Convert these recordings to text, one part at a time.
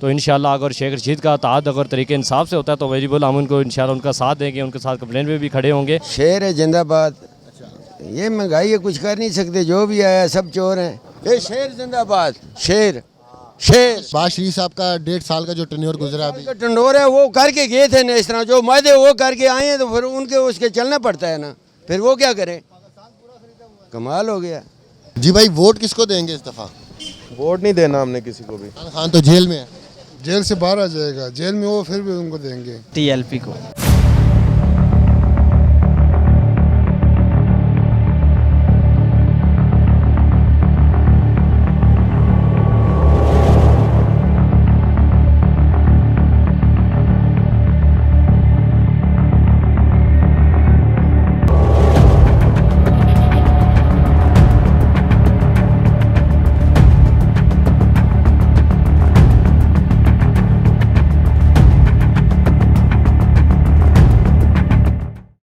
तो इंशाल्लाह अगर शेख रशीद का ताद अगर तरीके इंसाफ से होता है तो वेजिबल हम उनको इंशाल्लाह उनका साथ देंगे, उनके साथ कंप्लेन में भी खड़े होंगे। शेर है जिंदाबाद। ये महंगाई है, कुछ कर नहीं सकते, जो भी आया सब चोर हैं। ये शेर जिंदाबाद, शेर शेर। शहबाज शरीफ साहब का 1.5 साल का जो टेन्योर गुजरा अभी, टंडोर है वो करके गए थे ना, इस तरह जो मायदे वो करके आए हैं तो फिर उनके उसके चलना पड़ता है ना, फिर वो क्या करें। कमाल हो गया। जी भाई वोट किसको देंगे इस दफ़ा? वोट नहीं देना हमने किसी को भी। इमरान खान तो जेल में है। जेल से बाहर आ जाएगा, जेल में वो फिर भी उनको देंगे TLP को।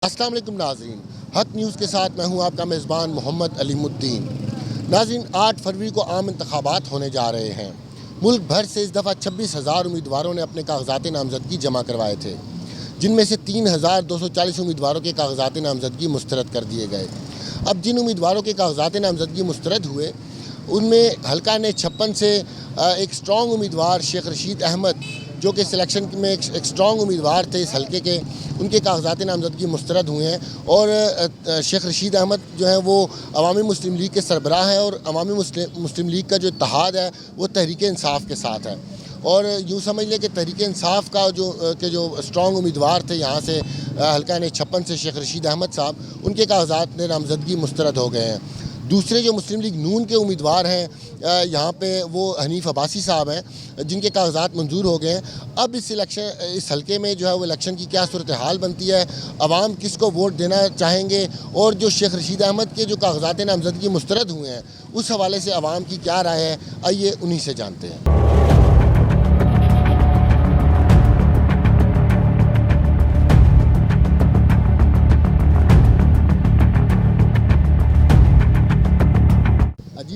अस्सलाम वालेकुम नाज़रीन, हक न्यूज़ के साथ मैं हूं आपका मेज़बान मोहम्मद अलीमुद्दीन। नाज़रीन 8 फरवरी को आम इंतखाबात होने जा रहे हैं। मुल्क भर से इस दफ़ा 26,000 उम्मीदवारों ने अपने कागजात नामज़दगी जमा करवाए थे, जिनमें से 3,240 उम्मीदवारों के कागजात नामज़दगी मुस्तरद कर दिए गए। अब जिन उम्मीदवारों के कागजात नामज़दगी मुस्तरद हुए उनमें हल्का ने 56 से एक स्ट्रॉन्ग उम्मीदवार शेख रशीद अहमद, जो कि सिलेक्शन में एक स्ट्रॉन्ग उम्मीदवार थे इस हल्के के, उनके कागजात नामज़दगी मुस्तरद हुए हैं। और शेख रशीद अहमद जो है वो अवामी मुस्लिम लीग के सरबराह हैं और अवामी मुस्लिम लीग का जो इत्तेहाद है वो तहरीक इंसाफ के साथ है। और यूँ समझ लें कि तहरीक इंसाफ का जो स्ट्रॉन्ग उम्मीदवार थे यहाँ से हल्का ने 56 से शेख रशीद अहमद साहब, उनके कागजात नामज़दगी मुस्तरद हो गए हैं। दूसरे जो मुस्लिम लीग नून के उम्मीदवार हैं यहाँ पे वो हनीफ अब्बासी साहब हैं, जिनके कागजात मंजूर हो गए हैं। अब इस हलके में जो है वो इलेक्शन की क्या सूरत हाल बनती है, अवाम किसको वोट देना चाहेंगे, और जो शेख रशीद अहमद के जो कागजात नामज़दगी मुस्तरद हुए हैं उस हवाले से अवाम की क्या राय है, आइए उन्हीं से जानते हैं।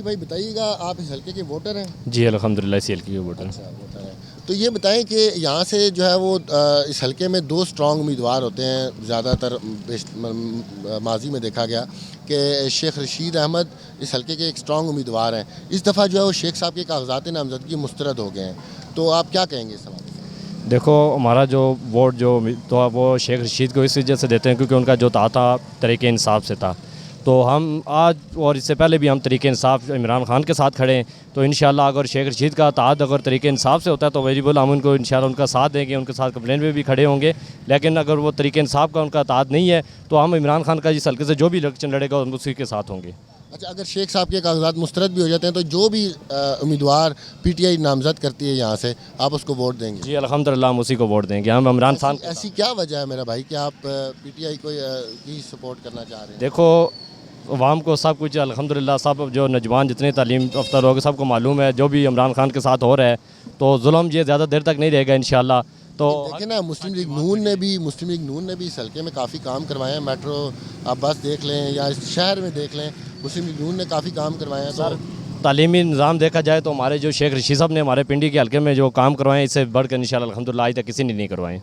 भाई बताइएगा, आप इस हल्के के वोटर हैं? जी अल्हम्दुलिल्लाह इसी हल्के के वोटर हैं। अच्छा, वोटर हैं। तो ये बताएं कि यहाँ से जो है वो इस हल्के में 2 स्ट्रॉन्ग उम्मीदवार होते हैं। ज़्यादातर माजी में देखा गया कि शेख रशीद अहमद इस हल्के के एक स्ट्रॉन्ग उम्मीदवार हैं। इस दफ़ा जो है वो शेख साहब के कागजात नामज़दगी मुस्तरद हो गए हैं, तो आप क्या कहेंगे इस सवाल में? देखो हमारा जो वोट तो वो शेख रशीद को इस वजह से देते हैं क्योंकि उनका जो ताता तरीके इंसाफ से था। तो हम आज और इससे पहले भी हम तरीके इंसाफ इमरान खान के साथ खड़े हैं। तो इंशाल्लाह अगर शेख रशीद का ताद अगर तरीके इंसाफ से होता है तो वेजिबल हम उनको इंशाल्लाह उनका साथ देंगे, उनके साथ कंप्लेन में भी खड़े होंगे। लेकिन अगर वो तरीके इंसाफ का उनका ताद नहीं है तो हम इमरान खान का जिस हल्के से जो भी इलेक्शन लड़ेगा उसी के साथ होंगे। अच्छा, अगर शेख साहब के कागजात मुस्तरद भी हो जाते हैं तो जो भी उम्मीदवार PTI नामज़द करती है यहाँ से, आप उसको वोट देंगे? जी अल्हम्दुलिल्लाह हम उसी को वोट देंगे। हम इमरान खान। ऐसी क्या वजह है मेरा भाई कि आप PTI को ही सपोर्ट करना चाह रहे हैं? देखो अवाम को सब कुछ अल्हम्दुलिल्लाह सब जो नौजवान जितने तालीम याफ्ता लोग सबको मालूम है जो भी इमरान खान के साथ हो रहा है, तो जुल्म ये ज़्यादा देर तक नहीं रहेगा इंशाल्लाह। तो देखें ना, मुस्लिम लीग नून ने भी इस हल्के में काफ़ी काम करवाए हैं। मेट्रो आप बस देख लें या इस शहर में देख लें, मुस्लिम लीग नून ने काफ़ी काम करवाए हैं। सर तालीमी निज़ाम देखा जाए तो हमारे जो शेख रशीद साहब ने हमारे पिंडी के हल्के में जो काम करवाएं इससे बढ़कर इंशाल्लाह अल्हम्दुलिल्लाह आज तक किसी ने नहीं करवाएं।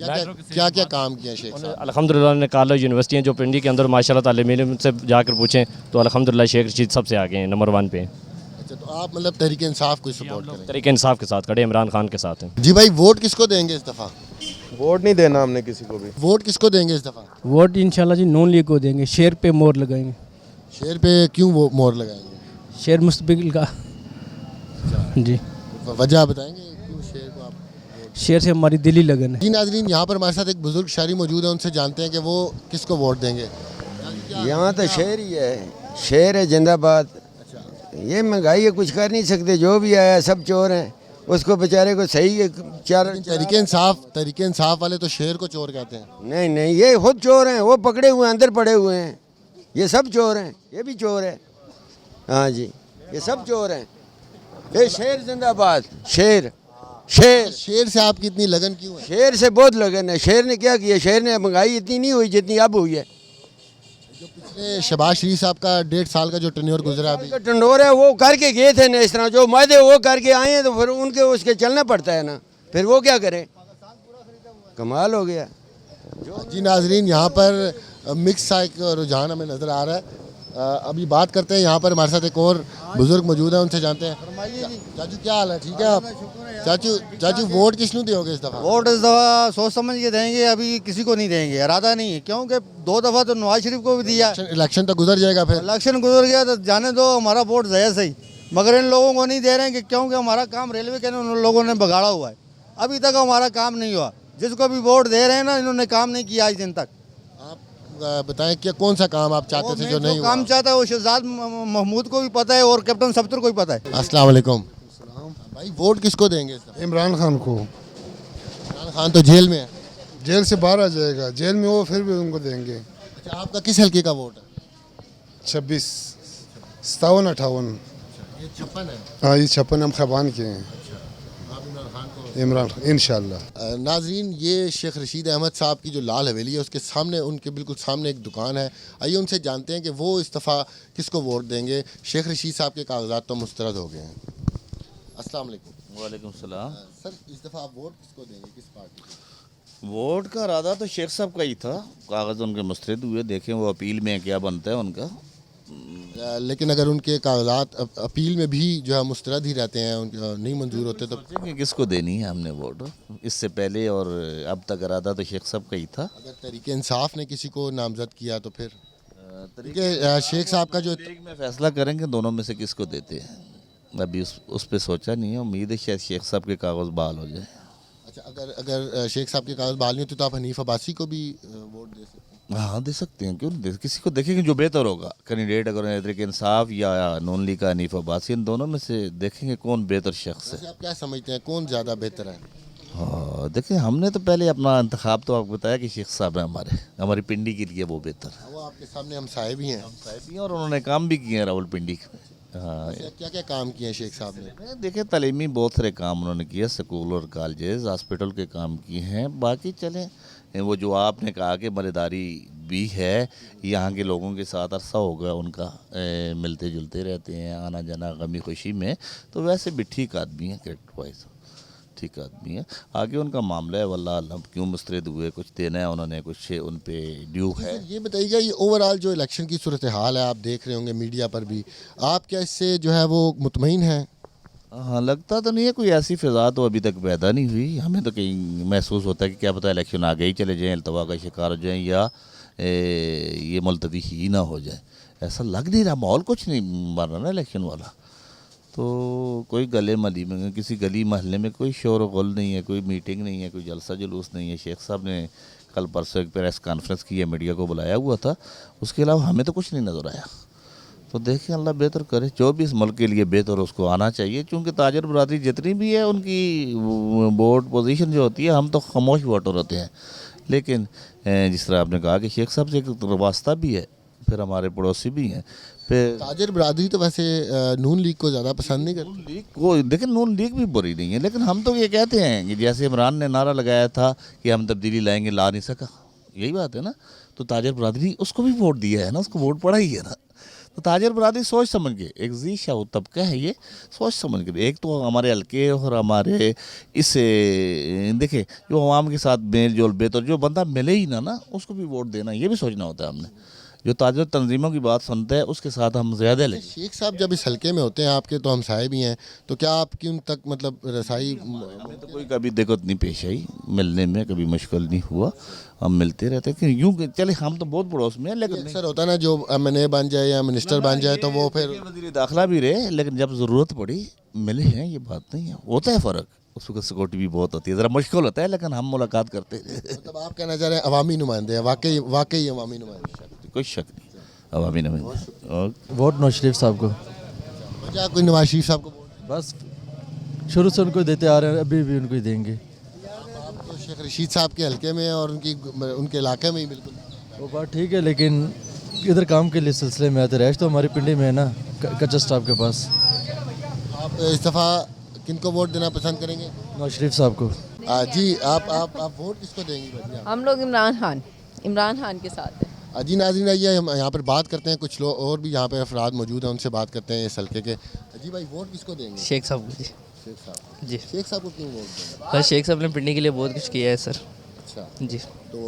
क्या क्या काम किया शेख साहब? अल्हम्दुलिल्लाह ने कॉलेज यूनिवर्सिटियाँ जो पिंडी के अंदर माशाल्लाह तालीम इल्म से जाकर पूछें तो अल्हम्दुलिल्लाह शेख रशीद सबसे आगे हैं, नंबर 1 पे। अच्छा, तो आप मतलब तहरीक इंसाफ को सपोर्ट करें? तरीके इंसाफ के साथ खड़े, इमरान खान के साथ हैं। जी भाई वोट किसको देंगे इस दफ़ा? वोट नहीं देना हमने किसी को भी। वोट किसको देंगे इस दफ़ा? वोट इंशाल्लाह जी नून लीग को देंगे, शेर पे मोहर लगाएंगे। शेर पे क्यों वो मोहर लगाएंगे? शेर मुस्तबिल का जी वजह बताएंगे क्यों शेर को आप? शेर से हमारी दिली लगन है। जी नाज़रीन, यहाँ पर हमारे साथ एक बुजुर्ग शायरी मौजूद है, उनसे जानते हैं कि वो किसको वोट देंगे। यहाँ तो शेर ही है, शेर है जिंदाबाद। ये महंगाई है, कुछ कर नहीं सकते, जो भी आया सब चोर हैं, उसको बेचारे को सही तहरीक इंसाफ वाले तो शेर को चोर कहते हैं। नहीं नहीं, ये खुद चोर हैं, वो पकड़े हुए हैं, अंदर पड़े हुए हैं, ये सब चोर हैं, ये भी चोर है। हाँ जी, ये सब चोर हैं। ये शेर जिंदाबाद, शेर शेर। शेर से आपकी इतनी लगन क्यों है? शेर से बहुत लगन है। शेर ने क्या किया? शेर ने महंगाई इतनी नहीं हुई जितनी अब हुई है। जो पिछले शहबाज शरीफ साहब का 1.5 साल का जो टेन्योर गुजरा अभी, का टंडोर है वो करके गए थे ना, इस तरह जो वादे वो करके आए हैं तो फिर उनके उसके चलना पड़ता है ना, फिर वो क्या करें, कमाल हो गया। जी नाजरीन, यहाँ पर मिक्स सा एक रुझान हमें नज़र आ रहा है। अभी बात करते हैं, यहाँ पर हमारे साथ एक और बुजुर्ग मौजूद है, उनसे जानते हैं। चाचू क्या हाल है, ठीक है आप? चाचू वोट किसनु दोगे इस दफ़ा? वोट इस दफ़ा सोच समझ के देंगे, अभी किसी को नहीं देंगे, इरादा नहीं है, क्योंकि 2 दफ़ा तो नवाज शरीफ को भी दिया। इलेक्शन तो गुजर जाएगा, फिर इलेक्शन गुजर गया तो जाने दो, हमारा वोट जया सही, मगर इन लोगों को नहीं दे रहे हैं कि क्योंकि हमारा काम रेलवे के उन लोगों ने बिगाड़ा हुआ है, अभी तक हमारा काम नहीं हुआ। जिसको भी वोट दे रहे हैं ना, इन्होंने काम नहीं किया आज दिन तक। आप बताएं कि कौन सा काम आप चाहते थे जो नहीं हुआ? काम चाहता है वो शहजाद महमूद को भी पता है और कैप्टन सब्तर को भी पता है। अस्सलाम वालेकुम भाई, वोट किसको देंगे इस दफ़ा? इमरान खान को। इमरान खान तो जेल में है। जेल से बाहर आ जाएगा, जेल में वो फिर भी उनको देंगे। अच्छा, आपका किस हल्के का वोट है? 26, 57, 58। ये 56 है। हाँ, ये 56 हम खबान के हैं। आप इमरान खान को? इमरान इंशाल्लाह। नाजरीन, ये शेख रशीद अहमद साहब की जो लाल हवेली है उसके सामने, उनके बिल्कुल सामने एक दुकान है। आइए उनसे जानते हैं कि वो इस दफ़ा किसको वोट देंगे। शेख रशीद साहब के कागजात तो मुस्तरद हो गए हैं। अस्सलाम वालेकुम। वालेकुम सलाम। सर, इस दफ़ा आप वोट किसको देंगे, किस पार्टी को? वोट का इरादा तो शेख साहब का ही था, कागज़ उनके मुस्तरद हुए, देखें वो अपील में क्या बनता है उनका। लेकिन अगर उनके कागजात अपील में भी जो है मुस्तरद ही रहते हैं, उनके नहीं मंजूर होते, तो सोचेंगे किसको देनी है हमने वोट। इससे पहले और अब तक इरादा तो शेख साहब का ही था। अगर तरीके इंसाफ ने किसी को नामजद किया तो फिर तरीके शेख साहब का जो एक में फैसला करेंगे दोनों में से किसको देते हैं। अभी उस पर सोचा नहीं है, उम्मीद है शायद शेख साहब के कागज़ बहाल हो जाए। अच्छा, अगर शेख साहब के कागज बहाल नहीं होते तो आप हनीफ अब्बासी को भी वोट दे सकते हैं? हाँ, दे सकते हैं, क्यों नहीं दे, किसी को देखेंगे जो बेहतर होगा कैंडिडेट, अगर तरीके इंसाफ या नून लीग का हनीफ अब्बासी, इन दोनों में से देखेंगे कौन बेहतर शख्स है। वैसे आप क्या समझते हैं, कौन ज़्यादा बेहतर है? हाँ, देखिए हमने तो पहले अपना इंतखाब तो आपको बताया कि शेख साहब है हमारी पिंडी के लिए वो बेहतर है। वो आपके सामने हम साहिब भी हैं, साहब भी हैं और उन्होंने काम भी किए हैं रावलपिंडी में। हाँ, क्या क्या काम किए हैं शेख साहब ने? देखिए तालीमी बहुत सारे काम उन्होंने किए, स्कूल और कॉलेजेस हॉस्पिटल के काम किए हैं। बाकी चलें, वो जो आपने कहा कि मरेदारी भी है, यहाँ के लोगों के साथ अरसा हो गया उनका, मिलते जुलते रहते हैं, आना जाना गमी खुशी में, तो वैसे भी ठीक आदमी है, कैरेक्टर वाइज ठीक आदमी है। आगे उनका मामला है, वल्लाह अल्हम क्यों मुस्तरद हुए, कुछ देना है उन्होंने, कुछ उन पे ड्यू है। ये बताइएगा, ये ओवरऑल जो इलेक्शन की सूरत हाल है, आप देख रहे होंगे मीडिया पर भी, आप क्या इससे जो है वो मुतमईन हैं? हाँ, लगता तो नहीं है, कोई ऐसी फ़िज़ा तो अभी तक पैदा नहीं हुई। हमें तो कहीं महसूस होता है कि क्या पता इलेक्शन आगे ही चले जाएँ, अल्तवा का शिकार हो जाएँ, या ये मुलतवी ही ना हो जाए। ऐसा लग नहीं रहा, माहौल कुछ नहीं बन रहा ना इलेक्शन वाला। तो कोई गले मली में, किसी गली महल्ले में कोई शोर गुल नहीं है, कोई मीटिंग नहीं है, कोई जलसा जुलूस नहीं है। शेख साहब ने कल परसों एक प्रेस कॉन्फ्रेंस की है, मीडिया को बुलाया हुआ था, उसके अलावा हमें तो कुछ नहीं नज़र आया। तो देखें, अल्लाह बेहतर करे, जो भी इस मुल्क के लिए बेहतर उसको आना चाहिए। क्योंकि ताजर बरादरी जितनी भी है, उनकी वोट पोजीशन जो होती है, हम तो खामोश वोटर होते हैं। लेकिन जिस तरह आपने कहा कि शेख साहब से एक वास्ता भी है, फिर हमारे पड़ोसी भी हैं, फिर ताजर बरादरी तो वैसे नून लीग को ज़्यादा पसंद नहीं करती। नून लीग को देखें, नून लीग भी बुरी नहीं है, लेकिन हम तो ये कहते हैं कि जैसे इमरान ने नारा लगाया था कि हम तब्दीली लाएंगे, ला नहीं सका, यही बात है ना। तो ताजर बरादरी उसको भी वोट दिया है ना, उसको वोट पड़ा ही है ना। तो ताजर बरादरी सोच समझ के, एक जी शाह तबका है ये, सोच समझ के, एक तो हमारे हल्के और हमारे इससे देखें जो अवाम के साथ मेल जोल बेहतर, जो बंदा मिले ही ना उसको भी वोट देना, ये भी सोचना होता है हमने। जो ताजर तंजीमों की बात सुनते हैं उसके साथ हम ज़्यादा लें। शेख साहब जब इस हल्के में होते हैं, आपके तो हमसाए भी हैं, तो क्या आपकी उन तक मतलब रसाई? हमें तो कोई कभी दिक्कत नहीं पेश आई, मिलने में कभी मुश्किल नहीं हुआ, हम मिलते रहते हैं। यूँ चले, हम तो बहुत पड़ोस में हैं, लेकिन अक्सर होता है ना, जो MNA बन जाए या मिनिस्टर बन जाए तो वो फिर वज़ीर दाखिला भी रहे, लेकिन जब ज़रूरत पड़ी मिले हैं, ये बात नहीं है। होता है फ़र्क, उस वक्त सिक्योरिटी भी बहुत होती है, ज़रा मुश्किल होता है, लेकिन हम मुलाकात करते हैं। मतलब आप कहना चाह रहे हैं अवामी नुमाइंदे हैं, वाकई अवामी नुमाइंदे? कोई शक नहीं, अवामी नुमाइंदे। वोट नवाज शरीफ साहब को। वजह कोई नवाज शरीफ साहब को वोट? बस शुरू से उनको देते आ रहे हैं, अभी भी उनको ही देंगे। आप तो शेख रशीद साहब के हल्के में और उनके इलाके में ही बिल्कुल। वो बात ठीक है, लेकिन इधर काम के लिए सिलसिले में आते, रैश तो हमारी पिंडी में है ना, कच्चा स्टाफ के पास। आप इस दफ़ा किनको वोट देना पसंद करेंगे? नवाज शरीफ साहब को। जी, आप वोट किसको देंगी? हम लोग इमरान खान के साथ हैं। जी नाज़रीन, आइए हम यहाँ पर बात करते हैं, कुछ लोग और भी यहाँ पे अफराद मौजूद हैं, उनसे बात करते हैं इस हल्के के। जी भाई, वोट किसको देंगे? शेख साहब को जी। शेख साहब। जी। शेख साहब को क्यों वोट देंगे? बस शेख साहब ने पिंडी के लिए बहुत कुछ किया है सर। अच्छा, जी। तो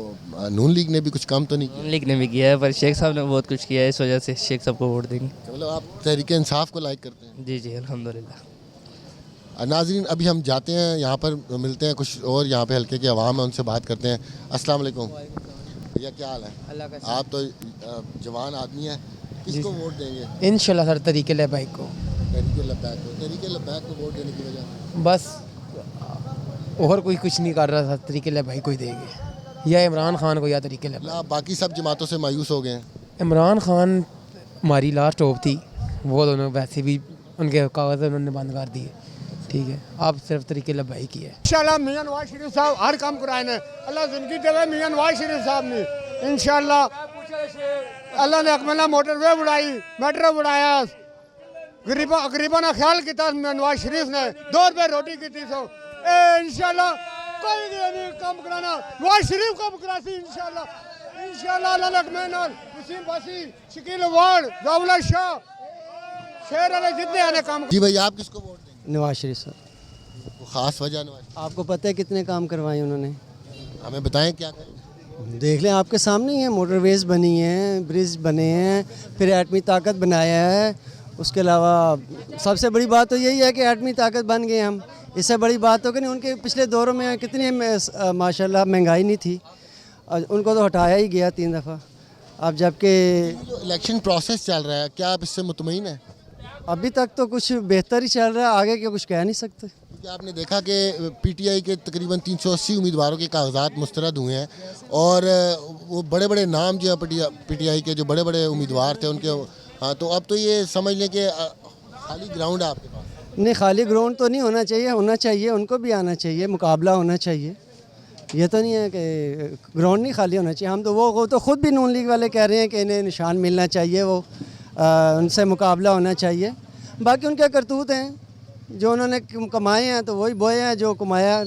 नून लीग ने भी कुछ काम तो नहीं किया? नून लीग ने भी किया है, पर शेख साहब ने बहुत कुछ किया है, इस वजह से शेख साहब को वोट देंगे। मतलब आप तहरीक इंसाफ को लाइक करते हैं? जी जी, अल्हम्दुलिल्लाह। नाज़रीन, अभी हम जाते हैं, यहाँ पर मिलते हैं कुछ और यहाँ पे हल्के के अवाम है, उनसे बात करते हैं। अस्सलाम वालेकुम भैया, क्या हाल है? अल्लाह का आप तो जवान आदमी हैं, किसको वोट देंगे? इंशाल्लाह सर तरीके लबैक को। तहरीक लब्बैक को। तहरीक लब्बैक को वोट देने की वजह? बस और कोई कुछ नहीं कर रहा था, तरीके लबैक को ही देंगे, या इमरान खान को या तरीके लबैक। आप बाकी सब जमातों से मायूस हो गए हैं? इमरान खान हमारी लास्ट होप थी, वो दोनों वैसे भी उनके कागज़ उन्होंने बंद कर दिए। ठीक है, आप सिर्फ तरीके लबैक की है। इंशाल्लाह मियां नवाज शरीफ साहब हर काम कराए ने, अल्लाह जिंदगी देवे मियां नवाज शरीफ साहब ने। इंशाल्लाह अल्लाह ने अकमला मोटरवे बढ़ाई, मेट्रो बढ़ाया, गरीबों का ख्याल किया मियां नवाज शरीफ ने, 2 रुपये रोटी की थी। सो इंशाल्लाह कोई नहीं काम कराना, नवाज शरीफ को करासी इंशाल्लाह। इंशाल्लाह अल्लाह ने अकमला वसीम बासी, शकील अवार्ड, रावला शाह, शेर वाले जितने आने काम। जी भाई, आप किसको वोट देंगे? नवाज शरीफ साहब। वो खास वजह नवाज? आपको पता है कितने काम करवाए उन्होंने, हमें बताएं क्या करें। देख लें, आपके सामने ही है। मोटरवेज बनी हैं, ब्रिज बने हैं, फिर एटमी ताकत बनाया है। उसके अलावा सबसे बड़ी बात तो यही है कि एटमी ताकत बन गए हम। इससे बड़ी बात तो कि नहीं, उनके पिछले दौरों में कितनी माशाल्लाह महंगाई नहीं थी, उनको तो हटाया ही गया 3 दफ़ा। अब जबकि जो इलेक्शन प्रोसेस चल रहा है, क्या आप इससे मुतमईन हैं? अभी तक तो कुछ बेहतर ही चल रहा है, आगे क्या कुछ कह नहीं सकते। क्योंकि आपने देखा कि पीटीआई के तकरीबन 380 उम्मीदवारों के कागजात मुस्तरद हुए हैं, और वो बड़े बड़े नाम जो है पीटीआई के जो बड़े बड़े उम्मीदवार थे उनके, हाँ, तो अब तो ये समझ लें कि खाली ग्राउंड है आपके पास। नहीं, खाली ग्राउंड तो नहीं होना चाहिए, होना चाहिए, उनको भी आना चाहिए, मुकाबला होना चाहिए। ये तो नहीं है कि ग्राउंड नहीं खाली होना चाहिए। हम तो वो तो ख़ुद भी नून लीग वाले कह रहे हैं कि इन्हें निशान मिलना चाहिए, वो उनसे मुकाबला होना चाहिए। बाकी उनके करतूत हैं, जो उन्होंने कमाए हैं तो वही बोए हैं जो कमाया है।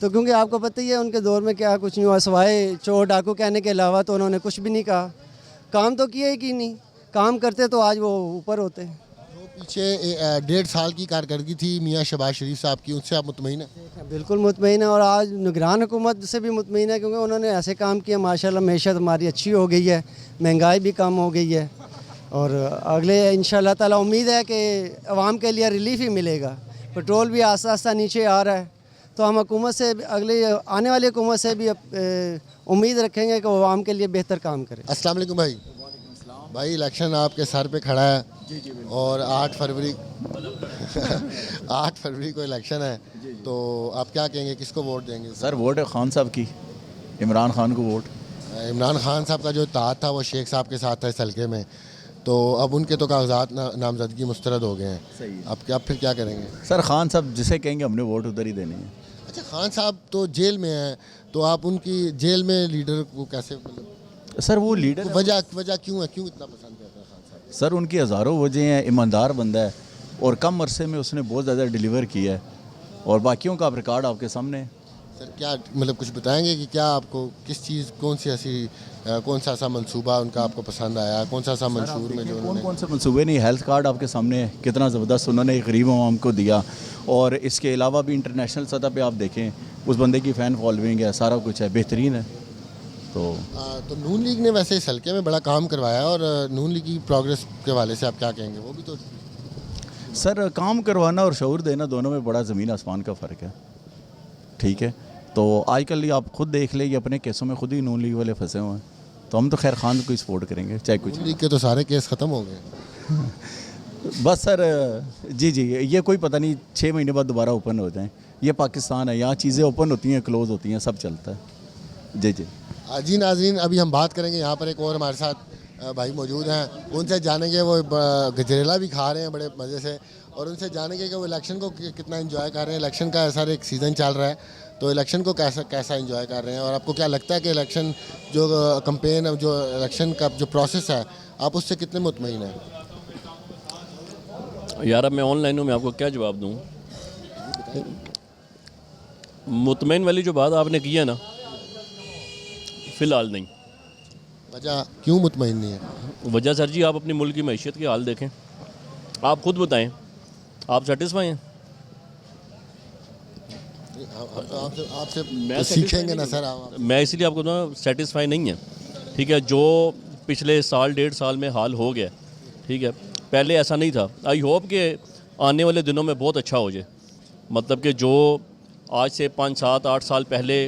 तो क्योंकि आपको पता ही है उनके दौर में क्या कुछ नहीं हुआ, सिवाय चोर डाकू कहने के अलावा तो उन्होंने कुछ भी नहीं कहा। काम तो किए कि नहीं, काम करते तो आज वो ऊपर होते हैं। पीछे 1.5 साल की कारकर्दगी थी मियां शहबाज शरीफ साहब की, उनसे आप मुतमईन हैं? बिल्कुल मुतमईन है, और आज निगरान हुकूमत से भी मुतमईन है, क्योंकि उन्होंने ऐसे काम किया माशाल्लाह मैशत हमारी अच्छी हो गई है, महंगाई भी कम हो गई है, और अगले इंशाल्लाह ताला उम्मीद है कि आवाम के लिए रिलीफ ही मिलेगा। पेट्रोल भी आस्ता आस्ता नीचे आ रहा है, तो हम हुकूमत से अगले आने वाली हुकूमत से भी उम्मीद रखेंगे कि वो आवाम के लिए बेहतर काम करे। अस्सलाम वालेकुम भाई। भाई, इलेक्शन आपके सर पे खड़ा है, और 8 फरवरी 8 फरवरी को इलेक्शन है, तो आप क्या कहेंगे, किसको वोट देंगे? सर वोट है खान साहब की, इमरान खान को वोट। इमरान खान साहब का जो इत्तेहाद था वो शेख साहब के साथ था इस हल्के में, तो अब उनके तो कागजात नामजदगी मुस्तरद हो गए हैं। सही है। अब फिर क्या करेंगे? सर खान साहब जिसे कहेंगे हमने वोट उधर ही देनी है। अच्छा, खान साहब तो जेल में हैं, तो आप उनकी जेल में लीडर को कैसे, मतलब सर वो लीडर वजह क्यों है, क्यों इतना पसंद करते हैं खान साहब? सर उनकी हज़ारों वजह हैं, ईमानदार बंदा है, और कम अरसे में उसने बहुत ज़्यादा डिलीवर किया है, और बाकियों का रिकॉर्ड आपके सामने है। सर क्या मतलब कुछ बताएंगे कि क्या आपको किस चीज़, कौन सा ऐसा मंसूबा उनका आपको पसंद आया, कौन सा ऐसा मंशूर में जो कौन से मंसूबे नहीं, हेल्थ कार्ड आपके सामने है, कितना ज़बरदस्त उन्होंने एक गरीब आवाम को दिया, और इसके अलावा भी इंटरनेशनल सतह पे आप देखें उस बंदे की फ़ैन फॉलोइंग है, सारा कुछ है, बेहतरीन है। तो नून लीग ने वैसे इस हल्के में बड़ा काम करवाया, और नून लीग की प्रोग्रेस के हवाले से आप क्या कहेंगे? वो भी तो सर काम करवाना और शऊर देना दोनों में बड़ा ज़मीन आसमान का फ़र्क है। ठीक है, तो आजकल आप खुद देख ले, ये अपने केसों में खुद ही नून लीग वाले फंसे हुए हैं, तो हम तो खैर खान को सपोर्ट करेंगे चाहे कुछ। नून लीग के तो सारे केस ख़त्म हो गए। बस सर जी, ये कोई पता नहीं 6 महीने बाद दोबारा ओपन हो जाएं। ये पाकिस्तान है, यहाँ चीज़ें ओपन होती हैं, क्लोज़ होती हैं, सब चलता है। जी। जी नाज़रीन, अभी हम बात करेंगे, यहाँ पर एक और हमारे साथ भाई मौजूद हैं, उनसे जानेंगे, वो गजरेला भी खा रहे हैं बड़े मज़े से, और उनसे जानेंगे कि वो इलेक्शन को कितना एंजॉय कर रहे हैं। इलेक्शन का सर एक सीज़न चल रहा है, तो इलेक्शन को कैसा एंजॉय कर रहे हैं, और आपको क्या लगता है कि इलेक्शन जो कैंपेन, जो इलेक्शन का जो प्रोसेस है, आप उससे कितने मुतमईन हैं? यार अब मैं ऑनलाइन हूँ, मैं आपको क्या जवाब दूँ? मुतमईन वाली जो बात आपने की है ना, फ़िलहाल नहीं। वजह क्यों मुतमईन नहीं है? वजह सर जी, आप अपने मुल्क की मैशियत के हाल देखें, आप खुद बताएं, आप सेटिस्फाई हैं? आपसे तो सीखेंगे ना सर आप। मैं इसीलिए आपको ना सेटिस्फाई नहीं है, ठीक है। जो पिछले साल 1.5 साल में हाल हो गया, ठीक है, पहले ऐसा नहीं था। आई होप कि आने वाले दिनों में बहुत अच्छा हो जाए। मतलब कि जो आज से 5, 7, 8 साल पहले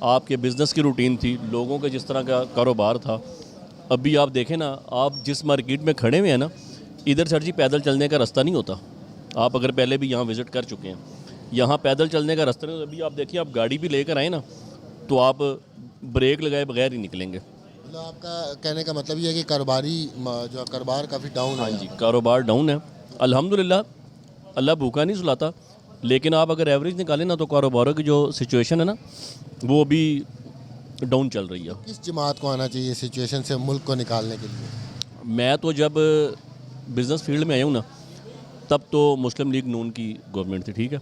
आपके बिज़नेस की रूटीन थी, लोगों के जिस तरह का कारोबार था, अभी आप देखें ना, आप जिस मार्केट में खड़े हुए हैं ना, इधर सर जी पैदल चलने का रास्ता नहीं होता। आप अगर पहले भी यहाँ विज़िट कर चुके हैं, यहाँ पैदल चलने का रास्ता नहीं होता। अभी आप देखिए, आप गाड़ी भी लेकर आए ना, तो आप ब्रेक लगाए बगैर ही निकलेंगे। मतलब आपका कहने का मतलब ये है कि जो कारोबार काफ़ी डाउन है। हाँ जी, कारोबार डाउन है। अल्हम्दुलिल्लाह, अल्लाह भूखा नहीं सुलाता, लेकिन आप अगर एवरेज निकालें ना, तो कारोबारों की जो सिचुएशन है ना, वो भी डाउन चल रही है। किस जमात को आना चाहिए सिचुएशन से मुल्क को निकालने के लिए? मैं तो जब बिज़नेस फील्ड में आया हूँ ना, तब तो मुस्लिम लीग नून की गवर्नमेंट थी, ठीक है।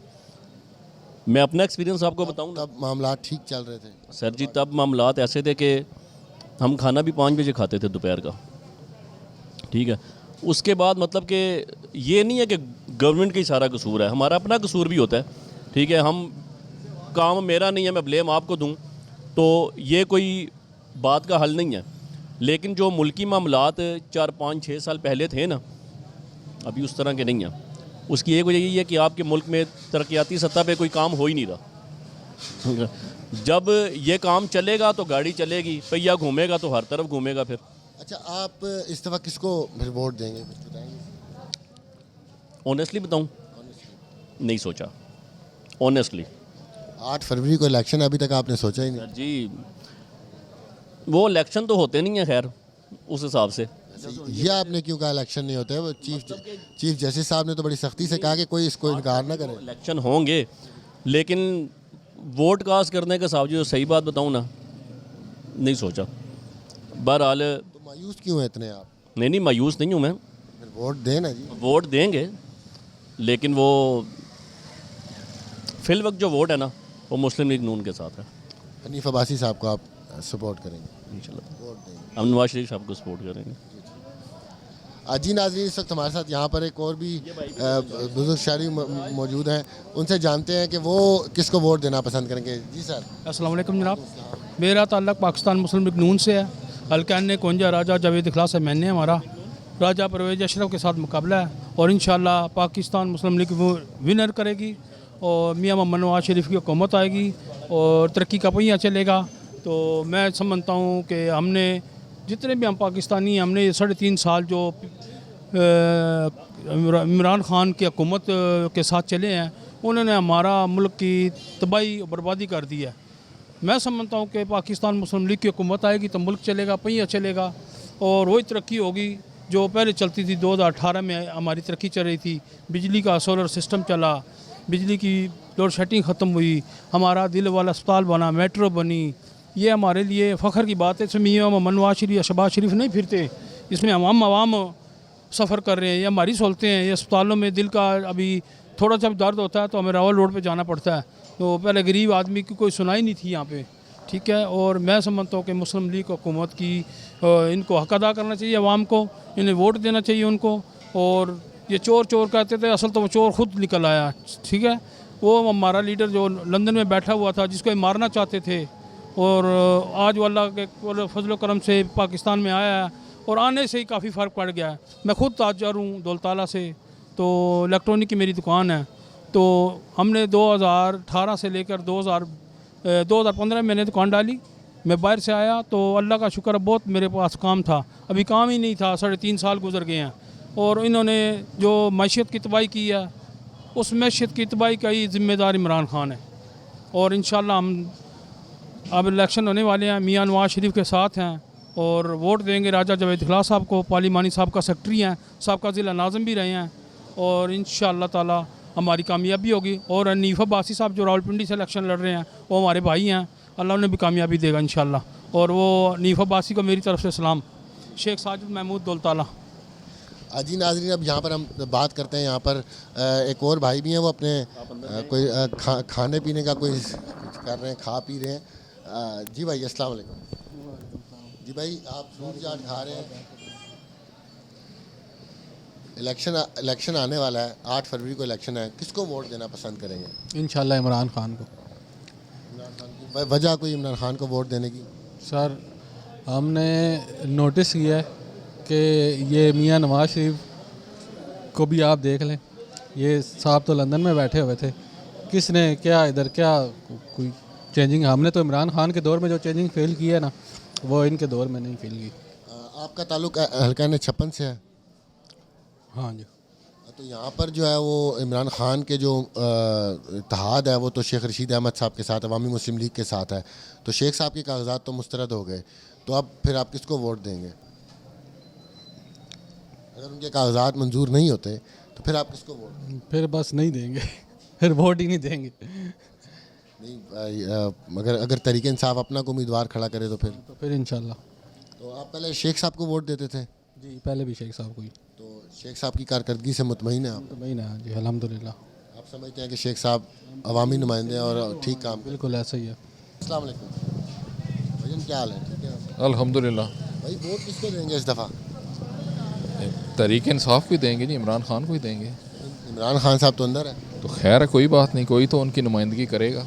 मैं अपना एक्सपीरियंस आपको बताऊँ, तब मामला ठीक चल रहे थे सर जी। तब मामलात ऐसे थे कि हम खाना भी 5 बजे खाते थे दोपहर का, ठीक है। उसके बाद मतलब कि ये नहीं है कि गवर्नमेंट का ही सारा कसूर है, हमारा अपना कसूर भी होता है, ठीक है। हम काम मेरा नहीं है, मैं ब्लेम आपको दूं, तो ये कोई बात का हल नहीं है। लेकिन जो मुल्की मामलात 4, 5, 6 साल पहले थे ना, अभी उस तरह के नहीं हैं। उसकी एक वजह यही है कि आपके मुल्क में तरक्याती सतह पे कोई काम हो ही नहीं रहा। जब ये काम चलेगा तो गाड़ी चलेगी, पहिया घूमेगा तो हर तरफ घूमेगा फिर। अच्छा, आप इस दफ़ा किसको फिर वोट देंगे, कुछ बताएंगे? ऑनेस्टली बताऊं, नहीं सोचा, ऑनेस्टली। 8 फरवरी को इलेक्शन, अभी तक आपने सोचा ही नहीं? जी, वो इलेक्शन तो होते नहीं है, खैर उस हिसाब से। ये आपने क्यों कहा इलेक्शन नहीं होते? वो चीफ जस्टिस साहब ने तो बड़ी सख्ती से कहा कि कोई इसको इनकार ना करे। इलेक्शन होंगे, लेकिन वोट कास्ट करने के साथ जो सही बात बताऊं ना, नहीं सोचा। बहरहाल तो मायूस क्यों है इतने आप? नहीं, मायूस नहीं हूँ मैं। फिर वोट दें ना जी। वोट देंगे, लेकिन वो फिल वक्त जो वोट है ना, वो मुस्लिम लीग नून के साथ है। हनीफ अब्बासी साहब को आप सपोर्ट करेंगे? इंशाल्लाह वोट देंगे। हम नवाज शरीफ साहब को सपोर्ट करेंगे। जी नाज़रीन, इस वक्त हमारे साथ यहाँ पर एक और भी बुजुर्ग शहरी मौजूद हैं, उनसे जानते हैं कि वो किसको वोट देना पसंद करेंगे। जी सर। अस्सलाम वालेकुम जनाब, मेरा ताल्लुक़ पाकिस्तान मुस्लिम लीग नून से है। हल्का कोंजा राजा जावेद इखलास है मैंने, हमारा राजा परवेज अशरफ के साथ मुकाबला है, और इंशाअल्लाह पाकिस्तान मुस्लिम लीग विनर करेगी, और मियां मोहम्मद नवाज शरीफ की हुकूमत आएगी, और तरक्की का पहिया चलेगा। तो मैं समझता हूँ कि हमने जितने भी हम पाकिस्तानी, हमने 3.5 साल जो इमरान ख़ान की हुकूमत के साथ चले हैं, उन्होंने हमारा मुल्क की तबाही और बर्बादी कर दी है। मैं समझता हूँ कि पाकिस्तान मुस्लिम लीग की हुकूमत आएगी तो मुल्क चलेगा, पहिया चलेगा, और वही तरक्की होगी जो पहले चलती थी। 2018 में हमारी तरक्की चल रही थी, बिजली का सोलर सिस्टम चला, बिजली की लोड शेडिंग ख़त्म हुई, हमारा दिल वाला अस्पताल बना, मेट्रो बनी। ये हमारे लिए फ़ख्र की बात है। इसमें मियां मोहम्मद नवाज शरीफ या शहबाज शरीफ नहीं फिरते, इसमें आवाम सफ़र कर रहे हैं। ये हमारी सहूलतें हैं। ये अस्पतालों में दिल का अभी थोड़ा सा दर्द होता है तो हमें रावल रोड पे जाना पड़ता है, तो पहले गरीब आदमी की कोई सुनाई नहीं थी यहाँ पे, ठीक है। और मैं समझता हूँ कि मुस्लिम लीग हुकूमत की इनको हक अदा करना चाहिए, आवाम को इन्हें वोट देना चाहिए उनको। और ये चोर चोर कहते थे, असल तो वो चोर खुद निकल आया, ठीक है। वो हमारा लीडर जो लंदन में बैठा हुआ था, जिसको मारना चाहते थे, और आज वो अल्लाह के फजल करम से पाकिस्तान में आया है, और आने से ही काफ़ी फ़र्क पड़ गया है। मैं खुद ताजर हूँ दौलताला से, तो इलेक्ट्रॉनिक की मेरी दुकान है। तो हमने 2018 से लेकर 2015 में मैंने दुकान डाली। मैं बाहर से आया तो अल्लाह का शुक्र बहुत मेरे पास काम था, अभी काम ही नहीं था। 3.5 साल गुजर गए हैं, और इन्होंने जो मैशियत की तबाही की है, उस मैशियत की तबाही का ही ज़िम्मेदार इमरान ख़ान है। और इंशाअल्लाह हम अब इलेक्शन होने वाले हैं, मियां नवाज शरीफ के साथ हैं, और वोट देंगे राजा जावेद इखलास साहब को। पार्लिमानी साहब का सेक्रेटरी हैं, साहब का ज़िला नाज़िम भी रहे हैं, और इंशाअल्लाह ताला हमारी कामयाबी होगी। और हनीफ अब्बासी साहब जो रावलपिंडी से इलेक्शन लड़ रहे हैं, वो हमारे भाई हैं, अल्लाह उन्हें भी कामयाबी देगा इंशाअल्लाह। और वो हनीफ अब्बासी को मेरी तरफ से सलाम। शेख साजिद महमूद दौलताला। जी नाज़रीन, अब यहाँ पर हम बात करते हैं, यहाँ पर एक और भाई भी हैं, वो अपने कोई खाने पीने का कोई कुछ कर रहे हैं, खा पी रहे हैं। जी भाई, अस्सलाम वालेकुम। जी भाई, आप फ्रूट चाट खा रहे हैं, इलेक्शन आने वाला है, 8 फरवरी को इलेक्शन है, किसको वोट देना पसंद करेंगे? इंशाल्लाह इमरान खान को। वजह कोई इमरान खान को वोट देने की? सर हमने नोटिस किया है कि ये मियां नवाज शरीफ को भी आप देख लें, ये साहब तो लंदन में बैठे हुए थे, किसने क्या इधर क्या कोई चेंजिंग, हमने तो इमरान खान के दौर में जो चेंजिंग फील की है ना, वो इनके दौर में नहीं फील की। आपका ताल्लुक हल्का ने 56 से है? हाँ जी। तो यहाँ पर जो है वो इमरान खान के जो इत्तेहाद है वो तो शेख रशीद अहमद साहब के साथ, अवामी मुस्लिम लीग के साथ है, तो शेख साहब के कागजात तो मुस्तरद हो गए, तो अब फिर आप किसको वोट देंगे? अगर उनके कागजात मंजूर नहीं होते तो फिर आप किसको वोट देंगे? फिर बस नहीं देंगे फिर वोट ही नहीं देंगे। नहीं, अगर तरीके इंसाफ अपना को उम्मीदवार खड़ा करे तो फिर इंशाल्लाह। तो आप पहले शेख साहब को वोट देते थे? जी, पहले भी शेख साहब को ही। तो शेख साहब की कारकर्दगी से मुतमईन है आप? मुतमईन है जी, अल्हम्दुलिल्लाह। आप समझते हैं कि शेख साहब अवामी नुमाइंदे हैं और ठीक काम? बिल्कुल ऐसा ही है। अस्सलाम वालेकुम भजन, क्या हाल है? ठीक है अल्हम्दुलिल्लाह। भाई, वोट किसको देंगे इस दफ़ा? तरीके इंसाफ को ही देंगे जी, इमरान खान को ही देंगे। इमरान खान साहब तो अंदर है। तो खैर है, कोई बात नहीं, कोई तो उनकी नुमाइंदगी करेगा।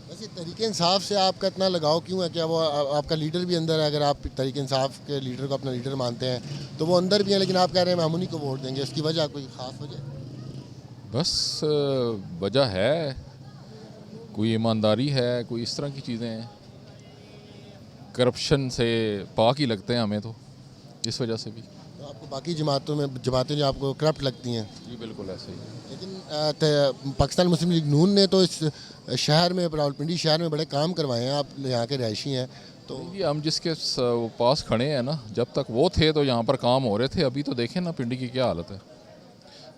वैसे तरीके इंसाफ से आपका इतना लगाव क्यों है? क्या वो आपका लीडर भी अंदर है? अगर आप तरीके इंसाफ के लीडर को अपना लीडर मानते हैं तो वो अंदर भी है, लेकिन आप कह रहे हैं हम उन्हीं को वोट देंगे, उसकी वजह कोई ख़ास वजह? बस वजह है, कोई ईमानदारी है, कोई इस तरह की चीज़ें हैं, करप्शन से पाक ही लगते हैं हमें तो, इस वजह से भी। तो आपको बाकी जमातें जो आपको करप्ट लगती हैं? जी बिल्कुल ऐसे ही। लेकिन पाकिस्तान मुस्लिम लीग नून ने तो इस शहर में, रावलपिंडी शहर में बड़े काम करवाए हैं, आप यहाँ के रहायशी हैं तो। ये हम जिसके पास खड़े हैं ना, जब तक वो थे तो यहाँ पर काम हो रहे थे, अभी तो देखें ना पिंडी की क्या हालत है।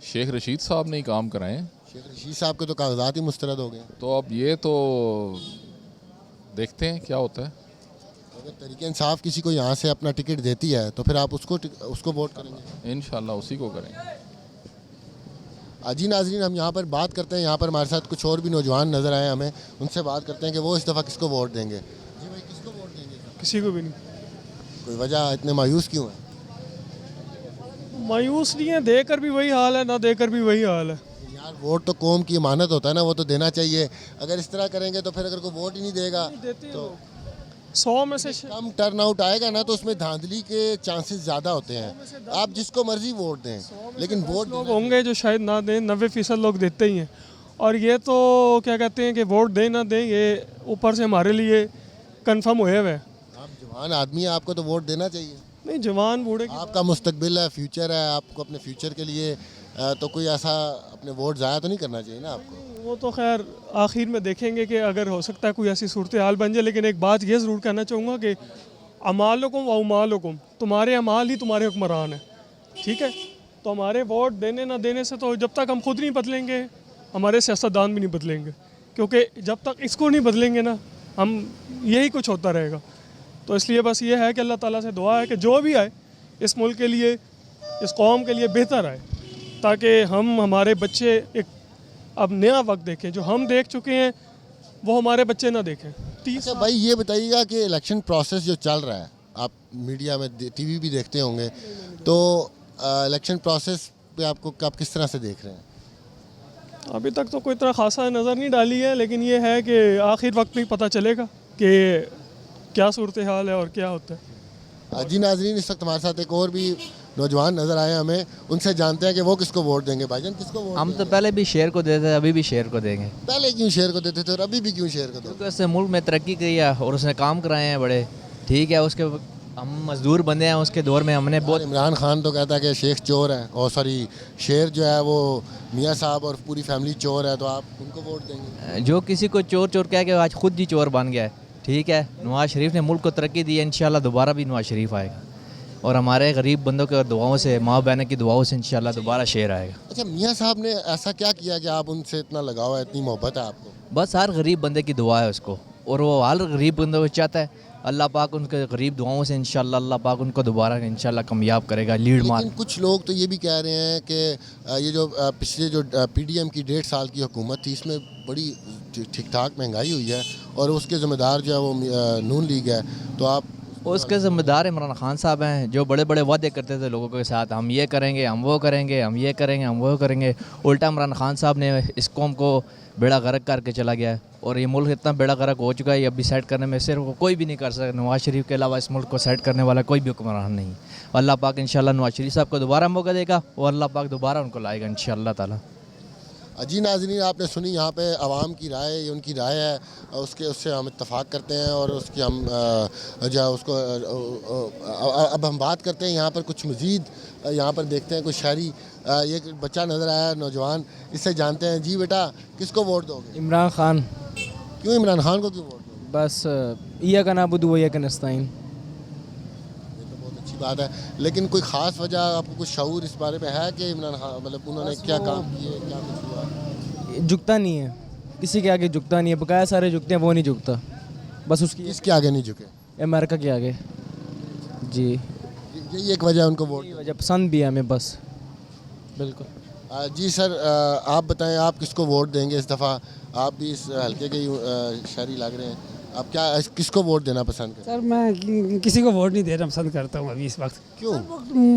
शेख रशीद साहब ने ही काम कराए हैं। शेख रशीद साहब के तो कागजात ही मुस्तरद हो गए। तो अब ये तो देखते हैं क्या होता है। अगर तरीके इंसाफ किसी को यहाँ से अपना टिकट देती है तो फिर आप उसको वोट करेंगे? इंशाल्लाह उसी को करेंगे। जी नाजरीन, हम यहाँ पर बात करते हैं, यहाँ पर हमारे साथ कुछ और भी नौजवान नज़र आए हमें, उनसे बात करते हैं कि वो इस दफ़ा किसको वोट देंगे। जी भाई, किसको वोट देंगे? किसी को भी नहीं। कोई वजह, इतने मायूस क्यों है? मायूस नहीं है, देकर भी वही हाल है, ना देकर भी वही हाल है। यार, वोट तो कौम की अमानत होता है ना, वो तो देना चाहिए। अगर इस तरह करेंगे तो फिर अगर कोई वोट ही नहीं देगा तो 100 में से कम टर्न आउट आएगा ना, तो उसमें धांधली के चांसेस ज़्यादा होते हैं। आप जिसको मर्जी वोट दें, लेकिन वोट लोग होंगे जो शायद ना दें, 90% लोग देते ही हैं। और ये तो क्या कहते हैं कि वोट दें ना दें, ये ऊपर से हमारे लिए कंफर्म हुए हुए हैं। आप जवान आदमी है, आपको तो वोट देना चाहिए। नहीं, जवान बूढ़े, आपका मुस्तकबिल है, फ्यूचर है, आपको अपने फ्यूचर के लिए तो कोई ऐसा अपने वोट ज़ाया तो नहीं करना चाहिए ना आपको। वो तो खैर आखिर में देखेंगे कि अगर हो सकता है कोई ऐसी सूरत हाल बन जाए। लेकिन एक बात ये ज़रूर कहना चाहूँगा कि अमालुकुम व उमालुकुम, तुम्हारे अमाल ही तुम्हारे हुक्मरान है, ठीक है? तो हमारे वोट देने ना देने से तो जब तक हम खुद नहीं बदलेंगे, हमारे सियासतदान भी नहीं बदलेंगे, क्योंकि जब तक इसको नहीं बदलेंगे ना, हम यही कुछ होता रहेगा। तो इसलिए बस ये है कि अल्लाह ताला से दुआ है कि जो भी आए इस मुल्क के लिए, इस कौम के लिए बेहतर आए, ताकि हम, हमारे बच्चे एक अब नया वक्त देखें। जो हम देख चुके हैं वो हमारे बच्चे ना देखें। अच्छा भाई, ये बताइएगा कि इलेक्शन प्रोसेस जो चल रहा है, आप मीडिया में टीवी भी देखते होंगे, तो इलेक्शन प्रोसेस पे आपको आप किस तरह से देख रहे हैं? अभी तक तो कोई तरह खासा नज़र नहीं डाली है, लेकिन ये है कि आखिर वक्त में ही पता चलेगा कि क्या सूरत हाल है और क्या होता है। जी नाजरीन, इस वक्त हमारे साथ एक और भी नौजवान नज़र आए हमें, उनसे जानते हैं कि वो किसको वोट देंगे। भाईजान, किसको वोट हम तो पहले भी शेर को देते थे, अभी भी शेर को देंगे। पहले क्यों शेर को देते थे और अभी भी क्यों शेर को देते? क्योंकि उसने मुल्क में तरक्की की है और उसने काम कराए हैं बड़े, ठीक है? उसके हम मजदूर बंदे हैं, उसके दौर में हमने बहुत। इमरान खान तो कहता है कि शेख चोर है, और सॉरी शेर जो है वो मियाँ साहब और पूरी फैमिली चोर है, तो आप उनको वोट देंगे? जो किसी को चोर चोर कह के आज खुद ही चोर बन गया है, ठीक है? नवाज शरीफ ने मुल्क को तरक्की दी है, इंशाल्लाह दोबारा भी नवाज शरीफ आएगा, और हमारे गरीब बंदों के दुआओं से, माँ बहन की दुआओं से इंशाल्लाह दोबारा शेर आएगा। अच्छा, मियाँ साहब ने ऐसा क्या किया कि आप उनसे इतना लगाव है, इतनी मोहब्बत है आपको? बस हर गरीब बंदे की दुआ है उसको, और वो हर गरीब बंदों को चाहता है। अल्लाह पाक उनके गरीब दुआओं से इंशाल्लाह अल्लाह पाक उनको दोबारा इंशाल्लाह कामयाब करेगा, लीड मार। लेकिन कुछ लोग तो ये भी कह रहे हैं कि ये जो पिछले जो PDM की 1.5 साल की हुकूमत थी, इसमें बड़ी ठीक ठाक महंगाई हुई है और उसके ज़िम्मेदार जो है वो नून लीग है, तो आप उसके ज़िम्मेदार इमरान खान साहब हैं, जो बड़े बड़े वादे करते थे लोगों के साथ, हम ये करेंगे, हम वो करेंगे, हम ये करेंगे, हम वो करेंगे। उल्टा इमरान खान साहब ने इस कौम को बेड़ा गर्क करके चला गया है और ये मुल्क इतना बेड़ा गर्क हो चुका है, ये अभी सेट करने में सिर्फ कोई भी नहीं कर सकता। नवाज़ शरीफ के अलावा इस मुल्क को सेट करने वाला कोई भी हुक्मरान नहीं। अल्लाह पाक इंशाल्लाह नवाज़ शरीफ साहब को दोबारा मौका देगा और अल्लाह पाक दोबारा उनको लाएगा इंशाल्लाह ताला। जी नाज़रीन, आपने सुनी यहाँ पे आवाम की राय, ये उनकी राय है, उससे हम इत्तफाक करते हैं और उसकी हम जो है उसको अब हम बात करते हैं यहाँ पर कुछ मज़ीद। यहाँ पर देखते हैं कुछ शहरी, ये बच्चा नज़र आया नौजवान, इससे जानते हैं। जी बेटा, किसको वोट दोगे? इमरान खान। क्यों इमरान खान को क्यों वोट दोगे? बस ईया का नाबुदु व ईया का नस्ताइन। बात है, लेकिन कोई ख़ास वजह आपको कुछ शऊर इस बारे में है कि इमरान खान मतलब उन्होंने क्या काम किए, क्या कुछ हुआ? झुकता नहीं है, किसी के आगे झुकता नहीं है, बकाया सारे झुकते हैं, वो नहीं झुकता। बस उसकी इसके आगे नहीं झुके, अमेरिका के आगे। जी, यही एक वजह है उनको वोट, वजह पसंद भी है हमें बस। बिल्कुल। जी सर, आप बताएं आप किसको वोट देंगे इस दफ़ा? आप भी इस हल्के के शहरी लग रहे हैं, आप क्या किसको वोट देना पसंद करें? सर मैं किसी को वोट नहीं देना पसंद करता हूँ अभी इस वक्त। क्यों?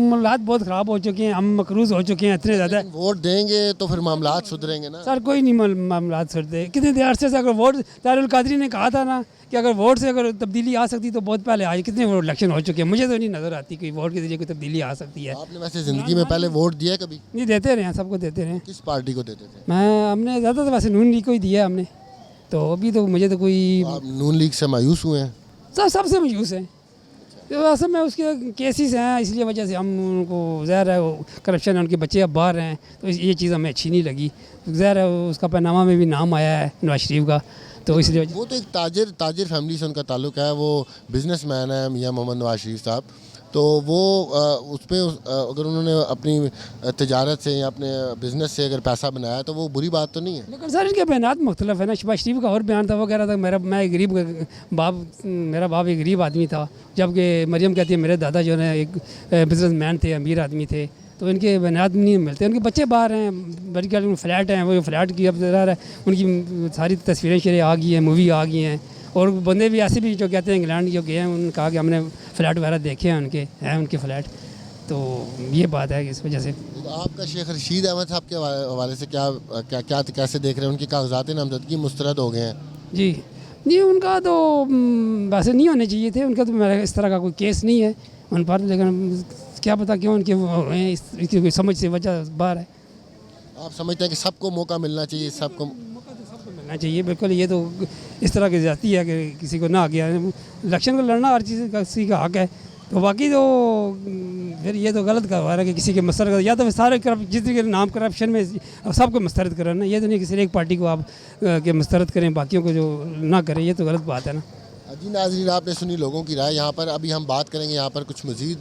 मामलात बहुत ख़राब हो चुके हैं, हम मकरूज़ हो चुके हैं इतने ज़्यादा। वोट देंगे तो फिर मामलात सुधरेंगे ना? सर कोई नहीं मामलात सुधरे। कितने देर से अगर वोट, तारुल कादरी ने कहा था ना कि अगर वोट से अगर तब्दीली आ सकती तो बहुत पहले आई। कितने वोट इलेक्शन हो चुके हैं, मुझे तो नहीं नज़र आती कि वोट के जरिए कोई तब्दीली आ सकती है। आपने वैसे ज़िंदगी में पहले वोट दिया कभी? नहीं, देते रहे हैं, सबको देते रहे। किस पार्टी को देते थे? हमने ज़्यादा तो वैसे नून लीग को ही दिया हमने, तो अभी तो मुझे तो कोई। आप नून लीग से मायूस हुए हैं? सर सबसे मायूस हैं, तो असल में उसके केसेस हैं, इसलिए वजह से हम उनको ज़ाहिर है करप्शन है, उनके बच्चे अब बाहर हैं, तो ये चीज़ हमें अच्छी नहीं लगी। ज़ाहिर है उसका पैनामा में भी नाम आया है नवाज शरीफ का, तो इसलिए वो तो एक ताजिर फैमिली से उनका ताल्लुक़ है, वो बिजनेसमैन है मियां मोहम्मद नवाज शरीफ साहब। तो वो उस पर अगर उन्होंने अपनी तजारत से या अपने बिज़नेस से अगर पैसा बनाया तो वो बुरी बात तो नहीं है। लेकिन सर इनके बयान मुख्तलिफ है ना। शहबाज शरीफ का और बयान था, वो कह रहा था मैं गरीब मेरा बाप एक गरीब आदमी था, जबकि मरियम कहती है मेरे दादा जो है एक बिजनेसमैन थे, अमीर आदमी थे। तो इनके बयान नहीं मिलते। उनके बच्चे बाहर हैं, बड़ी फ्लैट हैं, वो फ्लैट की अब ज़रा है उनकी सारी तस्वीरें शरें आ गई हैं, मूवी आ गई हैं, और बंदे भी ऐसे भी जो कहते हैं इंग्लैंड जो गए हैं, उन्होंने कहा कि हमने फ्लैट वगैरह देखे हैं, उनके फ्लैट। तो ये बात है कि इस वजह से। तो आपका शेख रशीद अहमद साहब के हवाले से क्या कैसे देख रहे हैं? उनकी कागजात नामजदगी मुस्तरद हो गए हैं। जी जी, उनका तो वैसे नहीं होने चाहिए थे, उनका तो मेरा इस तरह का कोई केस नहीं है उन पर, लेकिन क्या पता क्यों उनके इसकी कोई समझ से वजह बाहर है। आप समझते हैं कि सबको मौका मिलना चाहिए? सबको मिलना चाहिए, बिल्कुल। ये तो इस तरह की जाती है कि किसी को ना आ गया इलेक्शन को लड़ना, हर चीज़ का किसी का हक है। तो बाकी तो फिर ये तो गलत करवा रहा है कि किसी के मुस्तरद, या तो सारे जितने के नाम करप्शन में सबको मुस्तरद कराना। ये तो नहीं किसी एक पार्टी को आप के मुस्तरद करें, बाकियों को जो ना करें, ये तो गलत बात है ना। जी नाज़रीन, आपने सुनी लोगों की राय। यहाँ पर अभी हम बात करेंगे यहाँ पर कुछ मज़ीद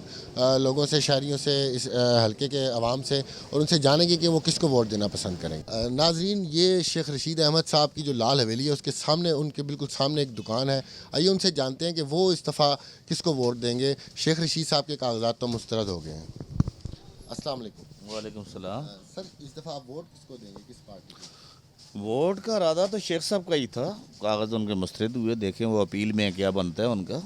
लोगों से, शहरियों से, इस हल्के के अवाम से, और उनसे जानेंगे कि वो किसको वोट देना पसंद करेंगे। नाज़रीन, ये शेख रशीद अहमद साहब की जो लाल हवेली है उसके सामने, उनके बिल्कुल सामने एक दुकान है। आइए उनसे जानते हैं कि वो इस दफ़ा किसको वोट देंगे। शेख रशीद साहब के कागजात तो मुस्तरद हो गए हैं। अस्सलाम वालेकुम। वालेकुम सलाम। सर, इस दफ़ा आप वोट किसको देंगे, किस पार्टी को? वोट का इरादा तो शेख साहब का ही था, कागज़ उनके मुस्तरद हुए, देखें वो अपील में क्या बनता है उनका।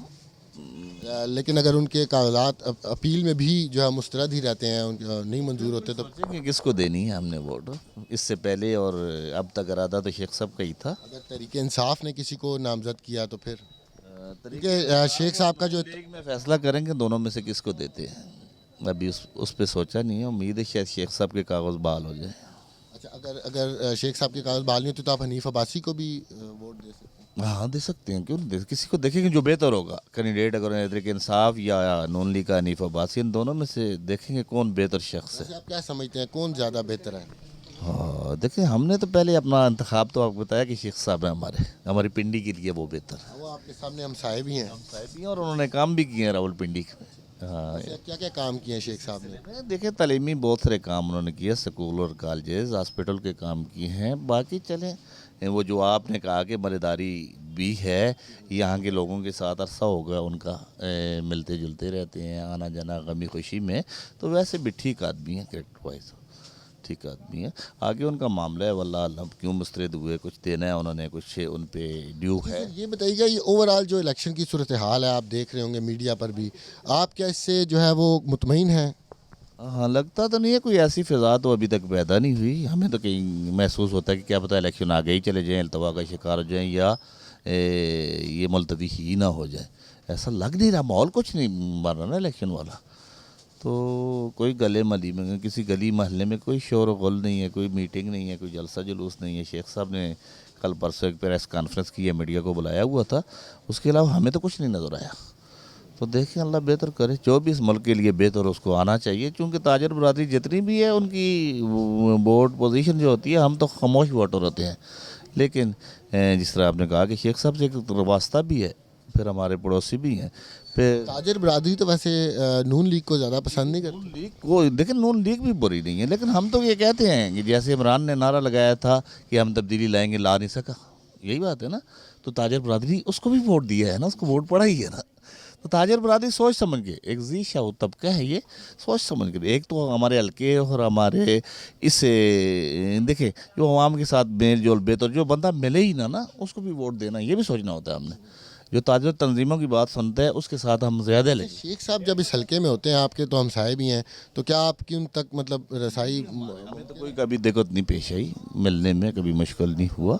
लेकिन अगर उनके कागजात अपील में भी जो है मुस्तरद ही रहते हैं, उनके नहीं मंजूर होते, तो किसको देनी है हमने वोट? इससे पहले और अब तक इरादा तो शेख साहब का ही था। अगर तरीके इंसाफ ने किसी को नामजद किया तो फिर तरीके शेख साहब का जो में फैसला करेंगे दोनों में से किसको देते हैं। अभी उस पर सोचा नहीं है, उम्मीद है शायद शेख साहब के कागज़ बहाल हो जाए। अच्छा, अगर शेख साहब के कागज़ बहाल नहीं होते तो आप हनीफ अब्बासी को भी वोट दे सकते हैं? हाँ, दे सकते हैं, क्यों नहीं दे। किसी को देखेंगे जो बेहतर होगा कैंडिडेट, अगर तरीके इंसाफ या नून लीग का हनीफ अब्बासी, इन दोनों में से देखेंगे कौन बेहतर शख्स है। आप क्या समझते हैं कौन ज़्यादा बेहतर है? हाँ, देखिए हमने तो पहले अपना इंतखाब तो आपको बताया कि शेख साहब हैं हमारी पिंडी के लिए वो बेहतर है। वो आपके सामने हमसाए भी हैं, और उन्होंने काम भी किए हैं रावलपिंडी में। हाँ, क्या क्या काम किए हैं शेख साहब ने? देखिए तालीमी बहुत सारे काम उन्होंने किए, स्कूल और कॉलेजेस, हॉस्पिटल के काम किए हैं। बाकी चले वो जो आपने कहा कि मरेदारी भी है, यहाँ के लोगों के साथ अरसा होगा उनका मिलते जुलते रहते हैं, आना जाना गमी खुशी में, तो वैसे भी ठीक आदमी हैं कैरेक्टर वाइज। ठीक आदमी है। आगे उनका मामला है, वल्लाह अल्लाह क्यों मुस्तरद हुए, कुछ देना है उन्होंने, कुछ उन पे ड्यू है। ये बताइएगा, ये ओवरऑल जो इलेक्शन की सूरत हाल है आप देख रहे होंगे मीडिया पर भी, आप क्या इससे जो है वो मुतमईन हैं? हाँ, लगता तो नहीं है, कोई ऐसी फ़िज़ा तो अभी तक पैदा नहीं हुई। हमें तो कहीं महसूस होता है कि क्या पता इलेक्शन आगे ही चले जाएँ, अल्तवा का शिकार हो जाएँ, या ये मुलतवी ही ना हो जाए। ऐसा लग नहीं रहा, माहौल कुछ नहीं बन रहा ना इलेक्शन वाला। तो कोई गले मली में, किसी गली महल्ले में कोई शोर गुल नहीं है, कोई मीटिंग नहीं है, कोई जलसा जुलूस नहीं है। शेख साहब ने कल परसों एक प्रेस कॉन्फ्रेंस की है, मीडिया को बुलाया हुआ था, उसके अलावा हमें तो कुछ नहीं नज़र आया। तो देखें, अल्लाह बेहतर करे, जो भी इस मुल्क के लिए बेहतर उसको आना चाहिए। क्योंकि ताजर बरादरी जितनी भी है, उनकी वोट पोजीशन जो होती है, हम तो खामोश वोटर होते हैं। लेकिन जिस तरह आपने कहा कि शेख साहब से एक वास्ता भी है, फिर हमारे पड़ोसी भी हैं, फिर ताजर बरादरी तो वैसे नून लीग को ज़्यादा पसंद नहीं करती। लीग को लेकिन नून लीग भी बुरी नहीं है, लेकिन हम तो ये कहते हैं कि जैसे इमरान ने नारा लगाया था कि हम तब्दीली लाएंगे, ला नहीं सका, यही बात है ना। तो ताजर बरादरी उसको भी वोट दिया है ना, उसको वोट पड़ा ही है ना। तो ताजर बरादरी सोच समझ के, एक जी शाह तबका है ये, सोच समझ के, एक तो हमारे हल्के और हमारे इससे देखें जो अवाम के साथ मेल जोल बेहतर, जो बंदा मिले ही ना उसको भी वोट देना, ये भी सोचना होता है हमने। जो ताजर तंजीमों की बात सुनते हैं उसके साथ हम ज़्यादा लें। शेख साहब जब इस हल्के में होते हैं, आपके तो हमसाए भी हैं, तो क्या आपकी उन तक मतलब रसाई? हमें तो कोई कभी दिक्कत नहीं पेश आई, मिलने में कभी मुश्किल नहीं हुआ,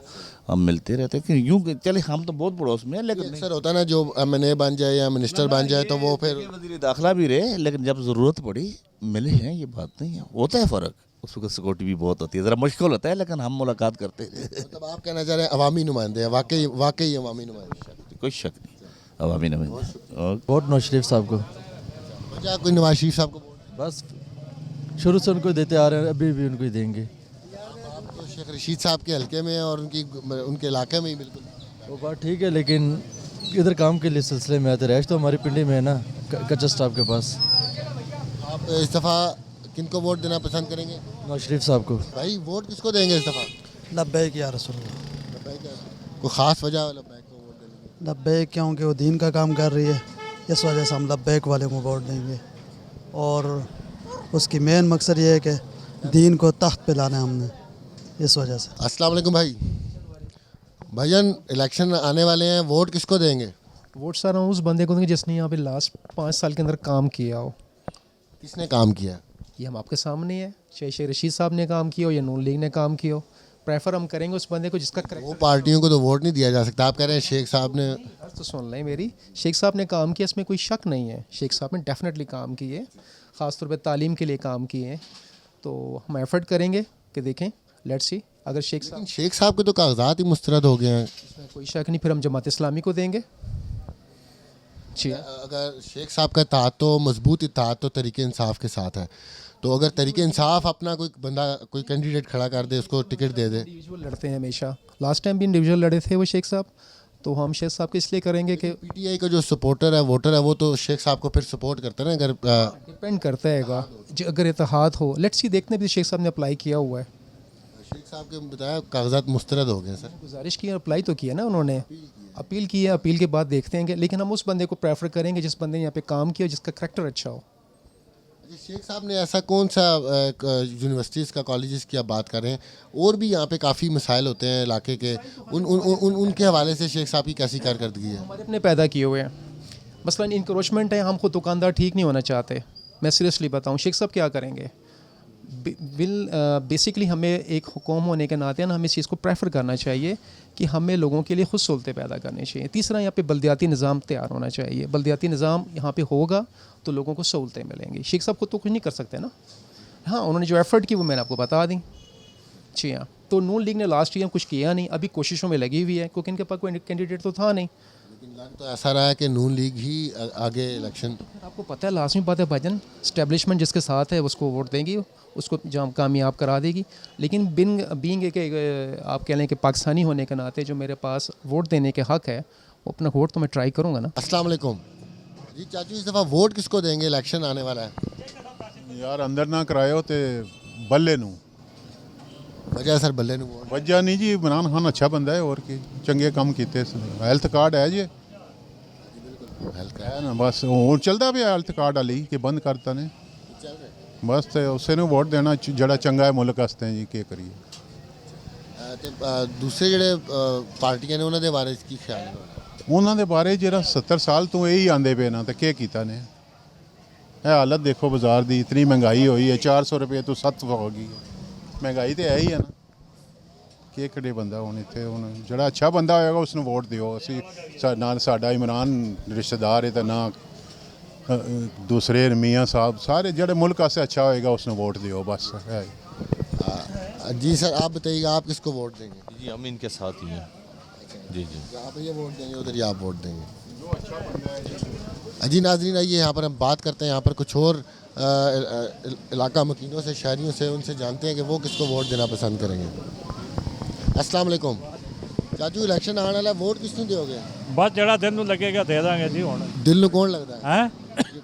हम मिलते रहते हैं। यूँ चले, हम तो बहुत पड़ोस में हैं, लेकिन अक्सर होता है ना, जो MNA बन जाए या मिनिस्टर बन जाए तो वो फिर वज़ीर दाखिला भी रहे, लेकिन जब ज़रूरत पड़ी मिले हैं, ये बात नहीं है। होता है फ़र्क, उस वक्त सिक्योरिटी भी बहुत होती है, ज़रा मुश्किल होता है, लेकिन हम मुलाकात करते हैं। मतलब आप कहना चाह रहे हैं अवामी नुमाइंदे हैं, वाकई अवामी नुमाइंदे, कोई शक नहीं, अवामी नुमाइंदे। वोट नवाज शरीफ साहब को। वजह कोई नवाज शरीफ साहब को बस शुरू से उनको देते आ रहे हैं, अभी भी उनको ही देंगे। आप तो शेख रशीद साहब के हल्के में हैं और उनके इलाके में ही बिल्कुल वो बात ठीक है, लेकिन इधर काम के लिए सिलसिले में आते, रैश तो हमारी पिंडी में है ना, कच्चा स्टाफ के पास। आप इस दफ़ा किनको वोट देना पसंद करेंगे? नवाज शरीफ साहब को। भाई वोट किसको देंगे इस दफ़ा? लब्बैक या रसूल। कोई ख़ास वजह? लब्बैक क्योंकि वो दीन का काम कर रही है, इस वजह से हम लब्बैक वाले को वोट देंगे। और उसकी मेन मकसद ये है कि दीन को तख्त पे लाना है हमने, इस वजह से। अस्सलाम वालेकुम भाईजान, इलेक्शन आने वाले हैं, वोट किसको देंगे? वोट सर उस बंदे को देंगे जिसने यहाँ पे लास्ट 5 साल के अंदर काम किया हो। किसने काम किया? ये हम आपके सामने है, चाहे शेख रशीद साहब ने काम किया हो या नून लीग ने काम किया हो, प्रेफर हम करेंगे उस बंदे को जिसका वो पार्टियों को तो वोट नहीं दिया जा सकता। आप कह रहे हैं शेख साहब ने, तो सुन लें मेरी, शेख साहब ने काम किया, इसमें कोई शक नहीं है। शेख साहब ने डेफिनेटली काम किए, ख़ासतौर पर तालीम के लिए काम किए, तो हम एफर्ट करेंगे कि देखें, लेट्स सी। अगर शेख साहब के तो कागजात ही मुस्तरद हो गए हैं, इसमें कोई शक नहीं, फिर हम जमात इस्लामी को देंगे। अगर शेख साहब का इत्तेहाद तो मजबूत इत्तेहाद तो तरीके इंसाफ के साथ है, तो अगर तरीके इंसाफ अपना कोई बंदा कोई कैंडिडेट खड़ा कर दे, उसको टिकट दे दे। इंडिविजुअल लड़ते हैं हमेशा, लास्ट टाइम भी इंडिविजुअल लड़े थे वो शेख साहब, तो हम शेख साहब को इसलिए करेंगे कि PTI का जो सपोर्टर है, वोटर है, वो तो शेख साहब को फिर सपोर्ट करता है ना। अगर डिपेंड करता है अगर इत्तेहाद हो, लेट्स सी, देखने भी शेख साहब ने अप्लाई किया हुआ है। शेख साहब के बताया कागजात मुस्तरद हो गए सर। गुजारिश की, अप्लाई तो किया ना उन्होंने, अपील की है, अपील के बाद देखते हैं। लेकिन हम उस बंदे को प्रेफर करेंगे जिस बंदे ने यहाँ पे काम किया, जिसका करैक्टर अच्छा हो। शेख साहब ने ऐसा कौन सा यूनिवर्सिटीज़ का, कॉलेजेस की आप बात कर रहे हैं, और भी यहाँ पे काफ़ी मसाइल होते हैं इलाके के, उनके हवाले से शेख साहब की कैसी कारकर्दगी है? हमारे अपने पैदा किए हुए हैं, मसलन इंक्रोचमेंट है, हम खुद दुकानदार ठीक नहीं होना चाहते। मैं सीरियसली बताऊँ, शेख साहब क्या करेंगे? बेसिकली हमें एक हुकूम होने के नाते ना हमें इस चीज़ को प्रेफर करना चाहिए कि हमें लोगों के लिए खुद सहूलतें पैदा करनी चाहिए। तीसरा, यहाँ पे बल्दियाती निज़ाम तैयार होना चाहिए। बल्दियाती निज़ाम यहाँ पे होगा तो लोगों को सहूलतें मिलेंगी। शेख साहब को तो कुछ नहीं कर सकते ना। हाँ, उन्होंने जो एफ़र्ट की वो मैंने आपको बता दी। जी हाँ, तो नून लीग ने लास्ट ईयर कुछ किया नहीं, अभी कोशिशों में लगी हुई है, क्योंकि इनके पास कोई कैंडिडेट तो था नहीं। लेकिन लग तो ऐसा रहा है कि नून लीग ही आगे इलेक्शन। आपको पता है, लाजमी बात है भाईजान, स्टैब्लिशमेंट जिसके साथ है उसको वोट देंगी, उसको जहाँ कामयाब करा देगी। लेकिन बीइंग एक आप कह लें कि पाकिस्तानी होने के नाते जो मेरे पास वोट देने के हक़ है, वो अपना वोट तो मैं ट्राई करूँगा ना। अस्सलाम वालेकुम जी चाचू, इस दफ़ा वोट किसको देंगे? इलेक्शन आने वाला है यार, अंदर ना कराए हो तो बल्ले नू। वजह सर बल्ले नू वजह नहीं जी, इमरान खान अच्छा बंदा है, और की चंगे काम किए। हेल्थ कार्ड है जी, हेल्थ है ना, बस और चलता भी हेल्थ कार्ड वाली कि बंद करता ने बस तो उसे ਨੂੰ ਵੋਟ ਦੇਣਾ ਜਿਹੜਾ ਚੰਗਾ ਹੈ ਮੁਲਕ ਵਾਸਤੇ ਜੀ ਕੀ ਕਰੀਏ ਤੇ ਦੂਸਰੇ ਜਿਹੜੇ ਪਾਰਟੀਆਂ ਨੇ ਉਹਨਾਂ ਦੇ ਬਾਰੇ ਕੀ ਖਿਆਲ ਹੈ ਉਹਨਾਂ ਦੇ ਬਾਰੇ ਜਿਹੜਾ 70 ਸਾਲ ਤੋਂ ਇਹੀ ਆਂਦੇ ਪਏ ਨਾ ਤੇ ਕੀ ਕੀਤਾ ਨੇ ਇਹ ਹਾਲਤ ਦੇਖੋ ਬਾਜ਼ਾਰ ਦੀ ਇਤਨੀ ਮਹਿੰਗਾਈ ਹੋਈ ਹੈ 400 ਰੁਪਏ ਤੋਂ 700 ਹੋ ਗਈ ਮਹਿੰਗਾਈ ਤੇ ਹੈ ਹੀ ਹੈ ਨਾ ਕੀ ਕਰੇ ਬੰਦਾ ਹੁਣ ਇੱਥੇ ਹੁਣ ਜਿਹੜਾ ਅੱਛਾ ਬੰਦਾ ਹੋਏਗਾ ਉਸ ਨੂੰ ਵੋਟ ਦਿਓ ਅਸੀਂ ਨਾਲ ਸਾਡਾ ਇਮਰਾਨ ਰਿਸ਼ਤੇਦਾਰ ਹੈ ਤਾਂ ਨਾ दूसरे मियाँ साहब सारे जड़े मुल्क से अच्छा होएगा उसने वोट दियो बस है। जी सर आप बताइएगा आप किसको वोट देंगे जी हम इनके साथ ही हैं जी जी यहाँ पर ये वोट देंगे उधर ये आप वोट देंगे। जी नाजरीन आइए यहाँ पर हम बात करते हैं यहाँ पर कुछ और इलाका मकीनों से शहरियों से उनसे जानते हैं कि वो किसको वोट देना पसंद करेंगे। अस्सलाम वालेकुम चाचू इलेक्शन आने वाला वोट किसको दोगे बस जड़ा दिल ਨੂੰ लगेगा दे देंगे जी ਹੁਣ दिल ਨੂੰ कौन लगता है हैं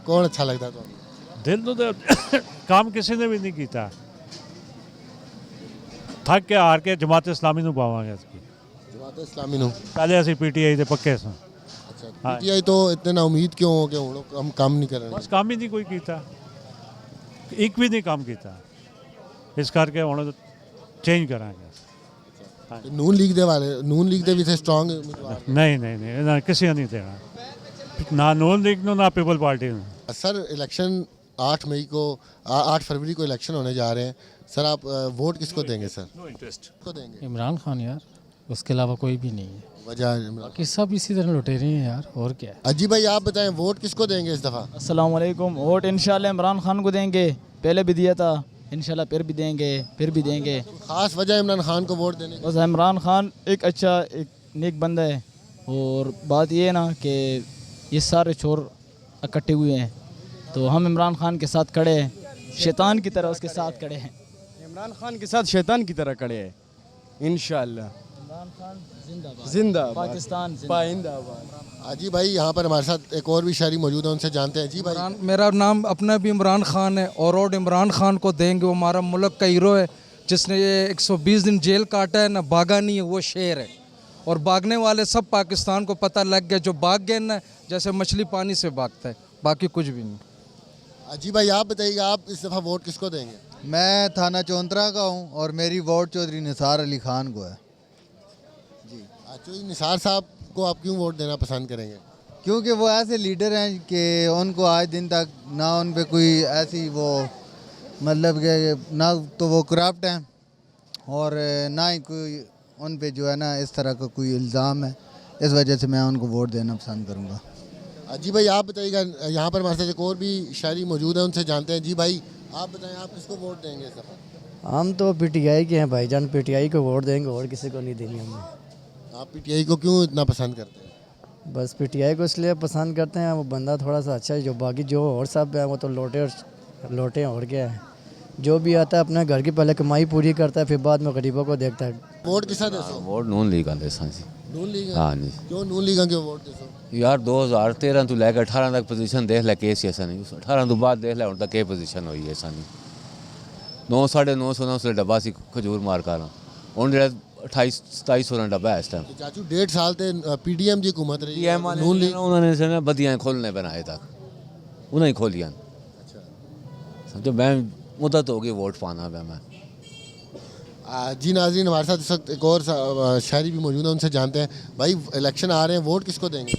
कौन अच्छा लगता है ਤੁਹਾਨੂੰ दिल ਨੂੰ ਤੇ ਕੰਮ ਕਿਸੇ ਨੇ ਵੀ ਨਹੀਂ ਕੀਤਾ ਥੱਕ ਕੇ ਹਾਰ ਕੇ ਜਮਾਤ ਇਸਲਾਮੀ ਨੂੰ ਪਾਵਾਂਗੇ ਅਸੀਂ जमात इस्लामी ਨੂੰ ਪਹਿਲੇ ਅਸੀਂ ਪੀਟੀਆਈ ਦੇ ਪੱਕੇ ਸਾਂ अच्छा पीटीआई तो इतना उम्मीद क्यों हो कि हम काम नहीं कर रहे ਬਸ ਕੰਮ ਹੀ ਨਹੀਂ ਕੋਈ ਕੀਤਾ ਇੱਕ ਵੀ ਨਹੀਂ ਕੰਮ ਕੀਤਾ ਇਸ ਕਰਕੇ ਹੁਣ ਚੇਂਜ ਕਰਾਂਗੇ ਨੂਨ ਲੀਗ ਦੇ ਵਾਲੇ ਨੂਨ ਲੀਗ ਦੇ ਵੀ ਥੇ ਸਟਰੋਂਗ ਨਹੀਂ ਨਹੀਂ ਨਹੀਂ ਇਹਨਾਂ ਕਿਸੇ ਨੂੰ ਨਹੀਂ ਦੇਣਾ ना नून लीग ना पीपल पार्टी में। सर इलेक्शन 8 मई को 8 फरवरी को इलेक्शन होने जा रहे हैं सर आप वोट किसको देंगे सर? नो इंटरेस्ट किसको देंगे? इमरान खान यार उसके अलावा कोई भी नहीं है वजह कि सब इसी तरह लुटे रहे हैं यार और क्या है। अजी भाई आप बताएं वोट किसको देंगे इस दफ़ा? अस्सलाम वालेकुम वोट इंशाल्लाह इमरान खान को देंगे पहले भी दिया था इंशाल्लाह फिर भी देंगे ख़ास वजह इमरान खान को वोट देने बस इमरान खान एक अच्छा एक नेक बंदा है और बात ये है ना कि ये सारे चोर इकट्ठे हुए हैं तो हम इमरान खान के साथ खड़े हैं शैतान की तरह उसके साथ खड़े हैं। इमरान खान के साथ शैतान की तरह खड़े हैं इंशाल्लाह। इमरान खान जिंदाबाद पाकिस्तान जिंदाबाद। जी भाई यहाँ पर हमारे साथ एक और भी शहरी मौजूद है उनसे जानते हैं। जी भाई मेरा नाम अपना भी इमरान खान है और वोट इमरान खान को देंगे। वो हमारा मुल्क का हीरो है जिसने ये 120 दिन जेल काटा है ना भागा नहीं है वो शेर है और भागने वाले सब पाकिस्तान को पता लग गया जो भाग गए ना जैसे मछली पानी से भागता है बाकी कुछ भी नहीं। जी भाई आप बताइएगा आप इस दफ़ा वोट किसको देंगे? मैं थाना चौंतरा का हूँ और मेरी वोट चौधरी निसार अली खान को है। जी चौधरी निसार साहब को आप क्यों वोट देना पसंद करेंगे? क्योंकि वो ऐसे लीडर हैं कि उनको आज दिन तक ना उन पे कोई ऐसी वो मतलब कि ना तो वो करप्ट हैं और ना ही कोई उन पे जो है ना इस तरह का कोई इल्ज़ाम है। इस वजह से मैं उनको वोट देना पसंद करूँगा। जी भाई आप बताइएगा यहाँ पर हमारे साथ एक और भी शायरी मौजूद है उनसे जानते हैं। जी भाई आप बताएं आप किसको वोट देंगे इस दफ़ा? हम तो पीटीआई के हैं भाईजान पीटीआई को वोट देंगे और किसी को नहीं देंगे हम। आप पीटीआई को क्यों इतना पसंद करते हैं? बस पीटीआई को इसलिए पसंद करते हैं वो बंदा थोड़ा सा अच्छा है जो बाकी जो और सब है वो तो लोटे और क्या है जो भी आता है अपने घर की पहले कमाई पूरी करता है फिर बाद में गरीबों को देखता है। वोट किसा देसो? वोट नून लीग आंदे सी नून लीग हाँ जी क्यों नून लीग के वोट देसो? यार 2013 तो लैके 18 तक पोजीशन देख लै केस ऐसा नहीं 18 तो बाद देख लै हुण तक के पोजीशन हुई है सानी 9 950 900 डब्बा सी खजूर मार कर हुण जेड़ा 28 2700 डब्बा है इस टाइम। चाचू 1.5 साल ते पीडीएम जी हुकूमत रही है नून लीग उन्होंने से बदियां खोलने बनाए तक उन्हें खोलियां। अच्छा समझो मैं मुद्दत होगी वोट पाना है मैं। जी नाज़रीन हमारे साथ इस वक्त एक और शायरी भी मौजूद है उनसे जानते हैं। भाई इलेक्शन आ रहे हैं वोट किसको देंगे?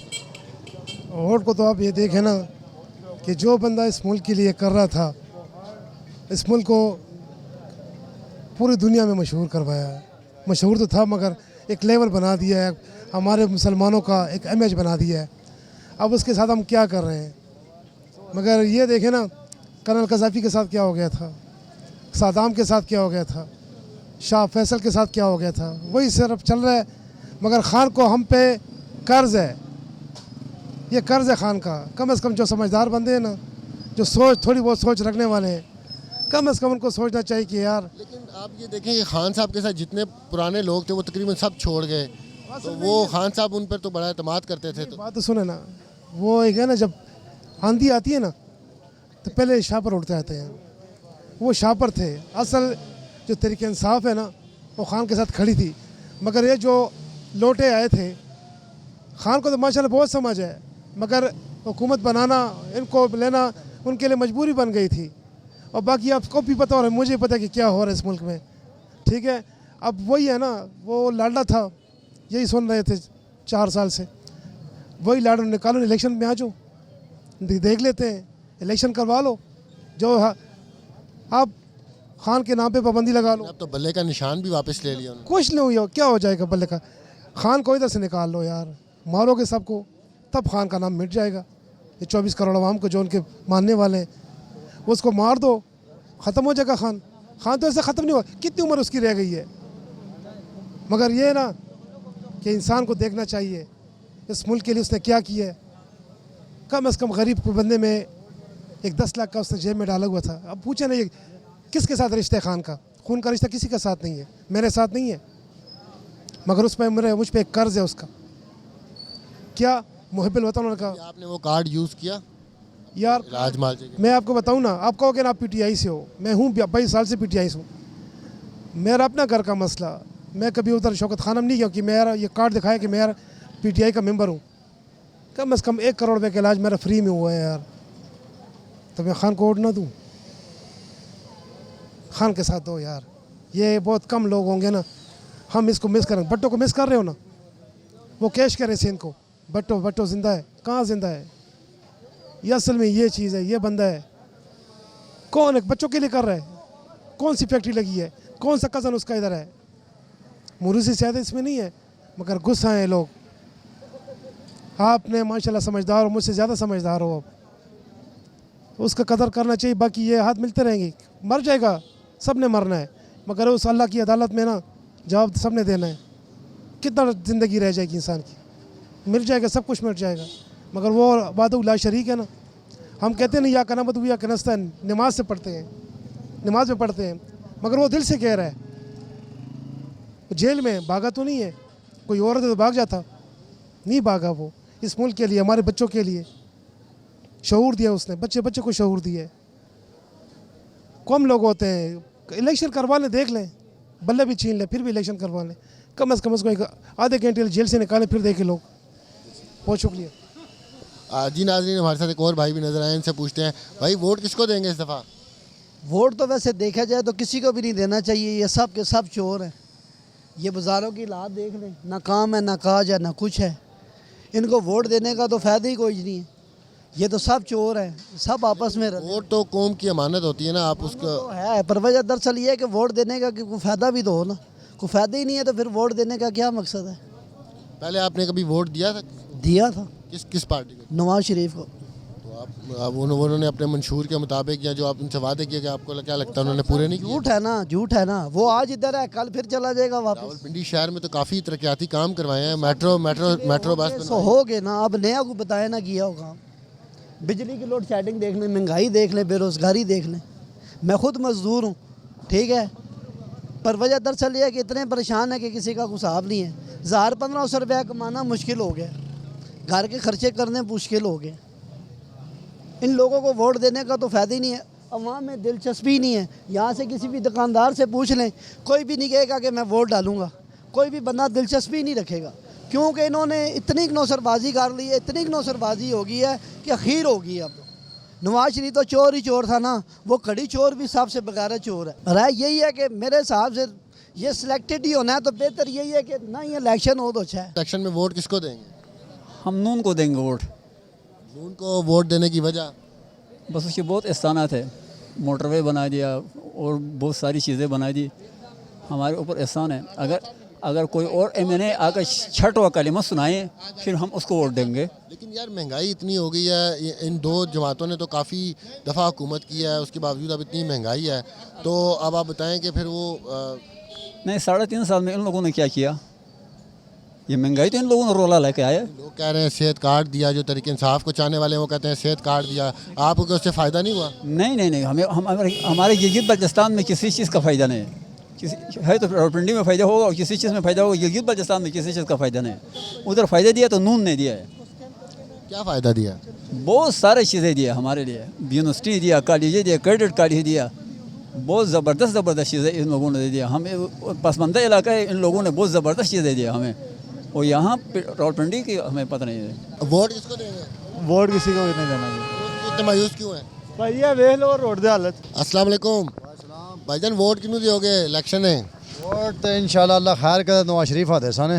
वोट को तो आप ये देखें ना कि जो बंदा इस मुल्क के लिए कर रहा था इस मुल्क को पूरी दुनिया में मशहूर करवाया है। मशहूर तो था मगर एक लेवल बना दिया है हमारे मुसलमानों का एक इमेज बना दिया है। अब उसके साथ हम क्या कर रहे हैं मगर ये देखें ना कर्नल कज़ाफ़ी के साथ क्या हो गया था सद्दाम के साथ क्या हो गया था शाह फैसल के साथ क्या हो गया था वही सिर्फ चल रहा है मगर ख़ान को हम पे कर्ज़ है ये कर्ज़ है ख़ान का। कम से कम जो समझदार बंदे हैं ना जो सोच थोड़ी बहुत सोच रखने वाले हैं कम से कम उनको सोचना चाहिए कि यार। लेकिन आप ये देखें कि खान साहब के साथ जितने पुराने लोग थे वो तकरीबन सब छोड़ गए तो वो खान साहब उन पर तो बड़ा एतमाद करते थे। तो बात तो सुने ना वो एक है ना जब आंधी आती है ना तो पहले शापर उड़ते आते हैं वो शापर थे। असल जो तरीके इंसाफ है ना वो खान के साथ खड़ी थी मगर ये जो लोटे आए थे खान को तो माशाल्लाह बहुत समझ है मगर हुकूमत बनाना इनको लेना उनके लिए मजबूरी बन गई थी। और बाकी आपको भी पता हो रहा है, मुझे पता है कि क्या हो रहा है इस मुल्क में, ठीक है। अब वही है ना, वो लाडला था, यही सुन रहे थे 4 साल से, वही लाडला निकालो, इलेक्शन में आ जाओ, देख लेते हैं, इलेक्शन करवा लो, जो आप खान के नाम पे पाबंदी लगा लो। अब तो बल्ले का निशान भी वापस ले लिया उन्होंने। कुछ नहीं हुआ, क्या हो जाएगा बल्ले का, खान को इधर से निकाल लो यार, मारोगे सबको, तब खान का नाम मिट जाएगा। ये 24 करोड़ आवाम को जो उनके मानने वाले हैं, उसको मार दो, ख़त्म हो जाएगा खान। खान तो ऐसे ख़त्म नहीं हुआ, कितनी उम्र उसकी रह गई है। मगर ये ना कि इंसान को देखना चाहिए इस मुल्क के लिए उसने क्या किया है। कम से कम गरीब के बंदे में एक 10 लाख का उसने जेब में डाला हुआ था। अब पूछे ना, ये किसके साथ रिश्ता है खान का? खून का रिश्ता किसी के साथ नहीं है, मेरे साथ नहीं है, मगर उस पर मुझ पर एक कर्ज है उसका। क्या मुहिब्बुल वतन उन्होंने कहा। आपने वो कार्ड यूज़ किया यार? इलाज मालजे के। मैं आपको बताऊं ना, आप कहोगे ना आप PTI से हो, मैं हूँ 22 साल से PTI से हूँ। मेरा अपना घर का मसला, मैं कभी उधर शौकत खानम नहीं गया कि मेरा ये कार्ड दिखाया कि मैं PTI का मेंबर हूँ। कम से कम 1 करोड़ रुपये का इलाज मेरा फ्री में हुआ है यार, तो मैं खान को वोट ना दूँ? खान के साथ दो यार। ये बहुत कम लोग होंगे ना, हम इसको मिस करें। भट्टो को मिस कर रहे हो ना, वो कैश करे सिंध को, भट्टो ज़िंदा है, कहाँ ज़िंदा है? ये असल में ये चीज़ है, ये बंदा है कौन है, बच्चों के लिए कर रहा है, कौन सी फैक्ट्री लगी है, कौन सा कज़न उसका इधर है? मुरूसी ज़्यादा इसमें नहीं है, मगर गुस्सा है लोग। आपने माशाल्लाह समझदार हो, मुझसे ज़्यादा समझदार हो, अब उसका कदर करना चाहिए। बाकी ये हाथ मिलते रहेंगे, मर जाएगा, सब ने मरना है, मगर उस अल्लाह की अदालत में ना जवाब सब ने देना है। कितना ज़िंदगी रह जाएगी इंसान की, मिल जाएगा, सब कुछ मिल जाएगा, मगर वो वादुल्लाह शरीक है ना। हम कहते हैं ना, या कनामत या कनस्ता, नमाज से पढ़ते हैं, नमाज में पढ़ते हैं, मगर वो दिल से कह रहा है। जेल में भागा तो नहीं है, कोई औरत तो भाग जाता, नहीं भागा वो, इस मुल्क के लिए, हमारे बच्चों के लिए शऊर दिया उसने, बच्चे को शऊर दिया। कम लोग होते हैं, इलेक्शन करवा लें, देख लें, बल्ले भी छीन लें, फिर भी इलेक्शन करवा लें, कम से कम उसको एक आधे घंटे जेल से निकालें, फिर देखें लोग। बहुत शुक्रिया। जी नाज़रीन, हमारे साथ एक और भाई भी नज़र आए, इनसे पूछते हैं, भाई वोट किसको देंगे इस दफ़ा? वोट तो वैसे देखा जाए तो किसी को भी नहीं देना चाहिए, ये सब के सब चोर हैं। ये बाज़ारों की हालात देख लें, ना काम है, ना काज है, ना कुछ है। इनको वोट देने का तो फ़ायदा ही कोई नहीं है, ये तो सब चोर हैं, सब आपस में रहते हैं। वोट तो कौम की अमानत होती है ना, आप उसका तो है, पर वजह दरअसल ये है कि वोट देने का कोई फ़ायदा भी तो हो ना, कोई फ़ायदा ही नहीं है तो फिर वोट देने का क्या मकसद है? पहले आपने कभी वोट दिया था? दिया था। किस पार्टी को? नवाज शरीफ को। तो अब उन्होंने अपने मंशूर के मुताबिक, या जो आप उनसे वादे किए, कि आपको क्या लगता है उन्होंने पूरे नहीं किए? झूठ है ना, झूठ है ना। वो आज इधर है, कल फिर चला जाएगा वापस। रावलपिंडी शहर में तो काफ़ी तरक्याती काम करवाए हैं, मेट्रो बस हो गए ना, अब नया को बताया ना किया हो काम। बिजली की लोड शेडिंग देख लें, महंगाई देख लें, बेरोज़गारी देख लें। मैं खुद मजदूर हूँ, ठीक है, पर वजह दरअसल ये है कि इतने परेशान है कि किसी का कुछ हिसाब नहीं है। 1000-1500 रुपया कमाना मुश्किल हो गया, घर के खर्चे करने मुश्किल हो गए। इन लोगों को वोट देने का तो फ़ायदा ही नहीं है, अवाम में दिलचस्पी नहीं है। यहाँ से किसी भी दुकानदार से पूछ लें, कोई भी नहीं कहेगा कि मैं वोट डालूँगा, कोई भी बंदा दिलचस्पी नहीं रखेगा, क्योंकि इन्होंने इतनी नौसरबाजी कर ली है, इतनी नौसरबाजी हो गई है कि अखीर हो गई है। अब नवाज शरीफ तो चोर ही चोर था ना, वो कड़ी चोर भी सबसे बगैर चोर है। राय यही है कि मेरे हिसाब से ये सिलेक्टेड ही होना है, तो बेहतर यही है कि ना ही इलेक्शन हो तो अच्छा है। इलेक्शन में वोट किसको देंगे? हम नून को देंगे वोट। नून को वोट देने की वजह? बस उसके बहुत एहसानात है, मोटरवे बना दिया और बहुत सारी चीज़ें बना दी, हमारे ऊपर एहसान है। अगर कोई और MNA आकर छठ व कलिमा सुनाए, फिर हम उसको वोट देंगे। लेकिन यार महंगाई इतनी हो गई है, इन दो जमातों ने तो काफ़ी दफ़ा हुकूमत की है, उसके बावजूद अब इतनी महंगाई है, तो अब आप बताएं कि फिर वो नहीं, 3.5 साल में इन लोगों ने क्या किया? ये महंगाई तो इन लोगों ने रोला लेके आया। लोग कह रहे हैं सेहत कार्ड दिया, जो तरीके इंसाफ को चाहने वाले हैं वो कहते हैं सेहत कार्ड दिया, आपको उससे फ़ायदा नहीं हुआ? नहीं, हमारे गिलगित बल्तिस्तान में किसी चीज़ का फ़ायदा नहीं है। है तो रावलपिंडी में फ़ायदा होगा और किसी चीज़ में फ़ायदा होगा, गिलगित बल्तिस्तान में किसी चीज़ का फ़ायदा नहीं है। उधर फ़ायदा दिया तो नून ने दिया है। क्या फ़ायदा दिया? बहुत सारी चीज़ें दिया हमारे लिए, यूनिवर्सिटी दिया, कॉलेज दिया, क्रेडिट कॉलेज दिया, बहुत ज़बरदस्त चीज़ें इन लोगों ने दे दिया हमें। पसमंदा इलाका है, इन लोगों ने बहुत ज़बरदस्त चीज़ें दिया हमें, और यहाँ रावलपिंडी की हमें पता नहीं है। वोट किसको देंगे? वोट किसी को भी नहीं देना चाहिए। इतना मायूस क्यों है? भाई ये देख लो रोड की हालत। अस्सलाम वालेकुम भाईजान, वोट किनू दियोगे? इलेक्शन है। वोट तो इंशाल्लाह अल्लाह खैर करे नवाज शरीफ आ देसा ने।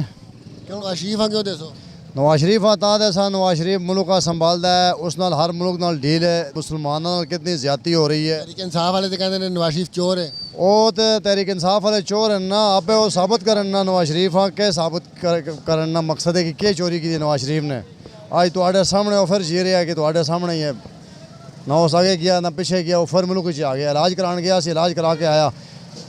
क्यों नवाज शरीफ क्यों देसो? नवाज शरीफ आ तां देसा, नवाज शरीफ मुल्क का संभालदा है, उस नाल हर मुल्क नाल डील है। मुसलमानों नाल कितनी ज्यादती हो रही है। तहरीक इंसाफ वाले तो कहते हैं नवाज शरीफ चोर है। ਉਹ ਤੇ ਤਹਿਰੀਕ इंसाफ वाले चोर हैं ना, आपे वो साबित करन ना नवाज शरीफ हाँ के साबित करन ना। मकसद है कि क्या चोरी की थी नवाज शरीफ ने। आज ਤੁਹਾਡੇ सामने ऑफर जी रहा है कि ਤੁਹਾਡੇ सामने ही है। ना उस आगे गया ना पीछे गया, वो फिर मुल्क आ गया, इलाज कराने गया सी, इलाज करा के आया।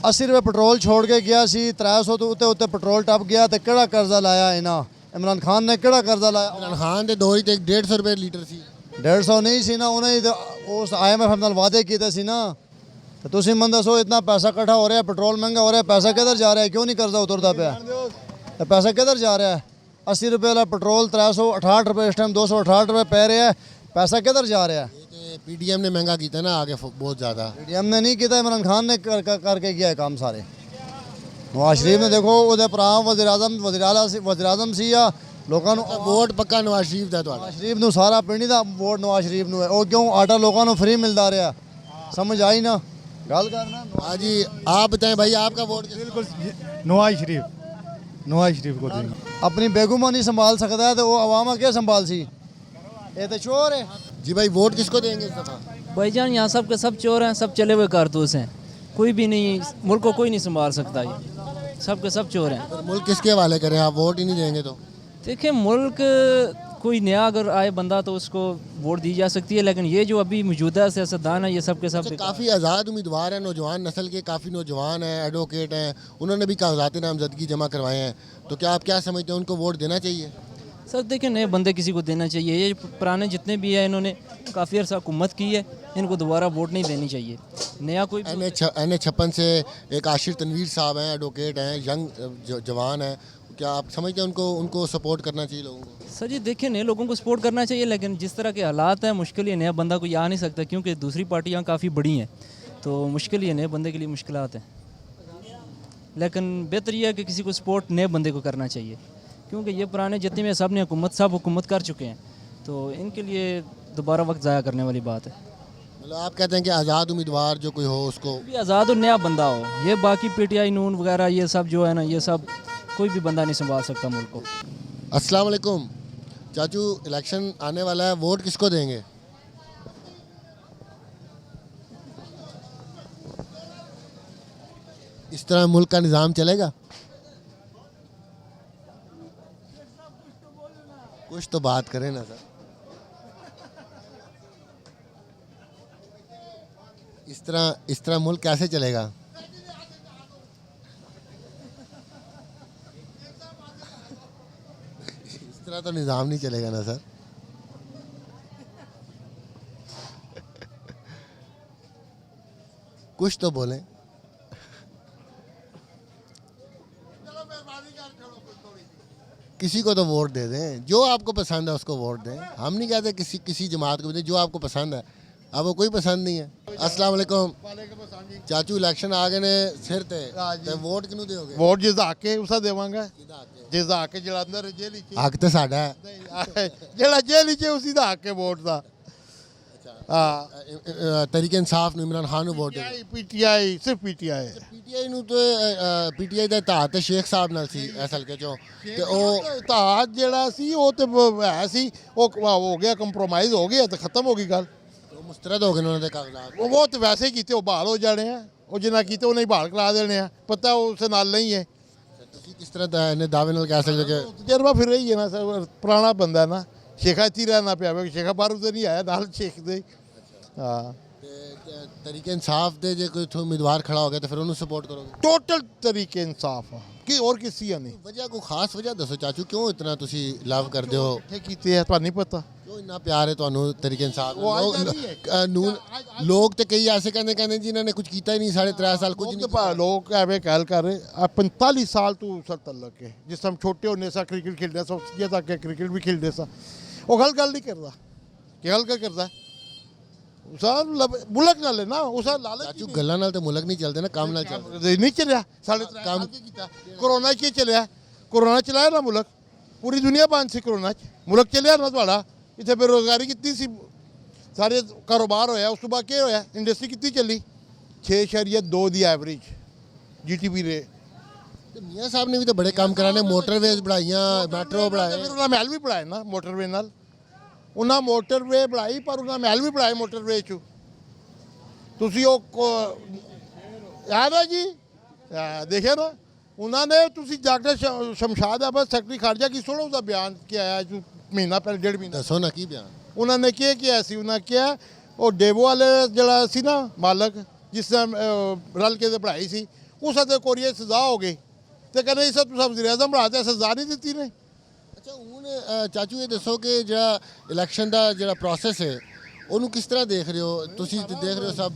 80 रुपये पेट्रोल छोड़ के गया सी, 300 तो उत्ते उत्ते पेट्रोल टप गया। तो केड़ा कर्जा लाया इन्हां? इमरान खान ने केड़ा कर्जा लाया? इमरान खान दे दो ही ते 150 रुपये लीटर सी। 150 नहीं सी ना, उन्हें तो उस IMF नाल वादे कीते सी ना। तो तुम मन दसो, इतना पैसा इकट्ठा हो रहा है, पेट्रोल महंगा हो रहा है, पैसा किधर जा रहा है? क्यों नहीं कर्जा उतरता पाया? तो पैसा किधर जा रहा है? 80 रुपये वाला पेट्रोल 368 रुपये, इस टाइम 268 रुपये पै रहा है। पैसा किधर जा रहा है? PDM ने महंगा किया ना आगे बहुत ज़्यादा। PDM ने नहीं किया, इमरान खान ने करके किया है काम सारे। नवाज शरीफ ने देखो उहदे भरा वज़ीर आज़म सी या लोगों वोट पक्का नवाज शरीफ दा। नवाज शरीफ नूं सारा पिंड दा वोट नवाज शरीफ नूं है। वो क्यों आटा लोगों को फ्री मिलता रहा? समझ आई ना गल करना। हाँ जी, आप बताएं भाई आपका वोट? बिल्कुल नवाज शरीफ को देंगे। अपनी बेगुमा नहीं संभाल सकता है तो वो अवामा क्या संभाल सी? ये तो चोर है। जी भाई, वोट किसको देंगे इस दफा? भाईजान यहाँ सब के सब चोर हैं, सब चले हुए कारतूस हैं, कोई भी नहीं, मुल्क को कोई नहीं संभाल सकता। ये सब के सब चोर हैं। मुल्क किसके हवाले करें? आप वोट ही नहीं देंगे तो? देखिए, मुल्क कोई नया अगर आए बंदा तो उसको वोट दी जा सकती है, लेकिन ये जो अभी मौजूदा सियासतदान है ये सब के सब काफ़ी आज़ाद उम्मीदवार हैं, नौजवान नस्ल के काफ़ी नौजवान हैं, एडवोकेट हैं, उन्होंने भी कागजात नामजदगी जमा करवाए हैं। तो क्या आप क्या समझते हैं, उनको वोट देना चाहिए? सर देखिए, नए बंदे किसी को देना चाहिए। ये पुराने जितने भी हैं इन्होंने काफ़ी अर्सा हुकूमत की है, इनको दोबारा वोट नहीं देनी चाहिए। नया कोई NH56 से एक आशिर तनवीर साहब हैं, एडवोकेट हैं, यंग जवान हैं, क्या आप समझते हैं उनको सपोर्ट करना चाहिए लोगों को? सर जी देखिए, नए लोगों को सपोर्ट करना चाहिए, लेकिन जिस तरह के हालात हैं मुश्किल ही नया बंदा कोई आ नहीं सकता, क्योंकि दूसरी पार्टियाँ काफ़ी बड़ी हैं, तो मुश्किल ही है नए बंदे के लिए मुश्किलात हैं। लेकिन बेहतर यह है कि किसी को सपोर्ट नए बंदे को करना चाहिए, क्योंकि ये पुराने जितने में सब ने हुकूमत कर चुके हैं, तो इनके लिए दोबारा वक्त ज़ाया करने वाली बात है। मतलब आप कहते हैं कि आज़ाद उम्मीदवार जो कोई हो उसको भी आज़ाद और नया बंदा हो। ये बाकी PTI नून वगैरह ये सब जो है ना, ये सब कोई भी बंदा नहीं संभाल सकता मुल्क को। अस्सलाम वालेकुम चाचू, इलेक्शन आने वाला है, वोट किसको देंगे? इस तरह मुल्क का निज़ाम चलेगा? कुछ तो बात करें ना सर। इस तरह मुल्क कैसे चलेगा? इस तरह तो निज़ाम नहीं चलेगा ना सर। कुछ तो बोलें। किसी को तो वोट दे दें, जो आपको पसंद है उसको वोट दें। हम नहीं कहते किसी जमात को दें, जो आपको पसंद है। अब वो कोई पसंद नहीं है। अस्सलाम वालेकुम चाचू, इलेक्शन आ गए ने सिर ते वोट किनू दोगे? वोट जिस आके उसा देवांगा, जिस आके जेड़ा अंदर जेल च हक तो साडा है, जेड़ा जेल च उसी दा हक है वोट दा। तहरीक इंसाफ इमरान खान वोट PTI सिर्फ PTI PTI नू तो PTI दा इत्तेहाद शेख साहब नाल सी इस हल्के चों, ते ਉਹ ਇਤਿਹਾਦ ਜਿਹੜਾ ਸੀ ਉਹ ਤੇ ਹੈ ਸੀ, ਉਹ ਹੋ ਗਿਆ, ਕੰਪਰੋਮਾਈਜ਼ ਹੋ ਗਿਆ ਤੇ ਖਤਮ ਹੋ ਗਈ ਗੱਲ। मुस्तरद हो गए उन्होंने कागजात। ਉਹ तो वैसे कीते ਉਹ बहाल हो जाने हैं, ਉਹ जिन्ना कीते ਉਹਨੇ बहाल करा देने हैं, पता उस नाल नहीं है। किस तरह इन्हें दावे नाल कह सकते कि तजर्बा फिर रही है ना सर, पुराना बंदा है ना, शेखा इत्थे रहना पिया, शेखा बाहरों तो नहीं आया नाल शेख दे। हाँ, तरीके इंसाफ दे जे कोई उम्मीदवार खड़ा हो गया तो फिर उन्हें सपोर्ट करोगे? टोटल तरीके इंसाफ कि और किसी नहीं। वजह को खास वजह दसो चाचू, क्यों इतना तुसी लव करते हो? कीते है तो नहीं पता क्यों इतना प्यार है ਤੁਹਾਨੂੰ तरीके इंसाफ? लोग तो कई ऐसे कहते जिन्होंने कुछ किया ही नहीं, 3.5 साल कुछ नहीं। लोग एवं कहल कर रहे 45 साल तू सर तलक है, जिस हम छोटे होने सा क्रिकेट खेलने सा तक क्रिकेट भी खेलने सा, वो गल नहीं करता कि गल क्या करता मुल्क नाल ना उस लालच गल्लां नाल ते मुल्क नहीं चलते ना, काम नाल चलते नहीं चलिया। काम कोरोना च चलिया, कोरोना चलाया ना मुल्क, पूरी दुनिया बंद सी कोरोना च, मुल्क चलिया ना थोड़ा। इतने बेरोजगारी कितनी सी, सारे कारोबार होया उस तो बाद क्या होया इंडस्ट्री कितनी चली 6.2 दी एवरेज GDP रे मियाँ साहब ने भी तो बड़े काम कराने मोटरवेज बढ़ाइयाँ मैट्रो बढ़ाए फिर उन्हें महल भी बढ़ाए ना मोटरवे नाल उन्हें मोटरवे बढ़ाई पर उन्हें महल भी बढ़ाए मोटरवे चू तुसी याद है जी देखे ना उन्होंने तुसी डॉक्टर शमशाद अहमद सेक्रेटरी खारजा की सुनो उसका बयान क्या आया जो महीना पहले 1.5 महीना दसो ना की बयान उन्होंने क्या किया सी उन्हें क्या वो डेबो वाले जरा सी ना मालक जिसने रल के पढ़ाई सी उस हद कोरिया सजा हो गई तो कहने इस तुम वज़ीर आज़म बढ़ाते सजा नहीं दी ने अच्छा हूँ चाचू ये दसो कि जरा इलैक्शन का जरा प्रोसेस है ਉਹਨੂੰ ਕਿਸ ਤਰ੍ਹਾਂ ਦੇਖ ਰਹੇ ਹੋ ਤੁਸੀਂ ਤੇ ਦੇਖ ਰਹੇ ਹੋ ਸਭ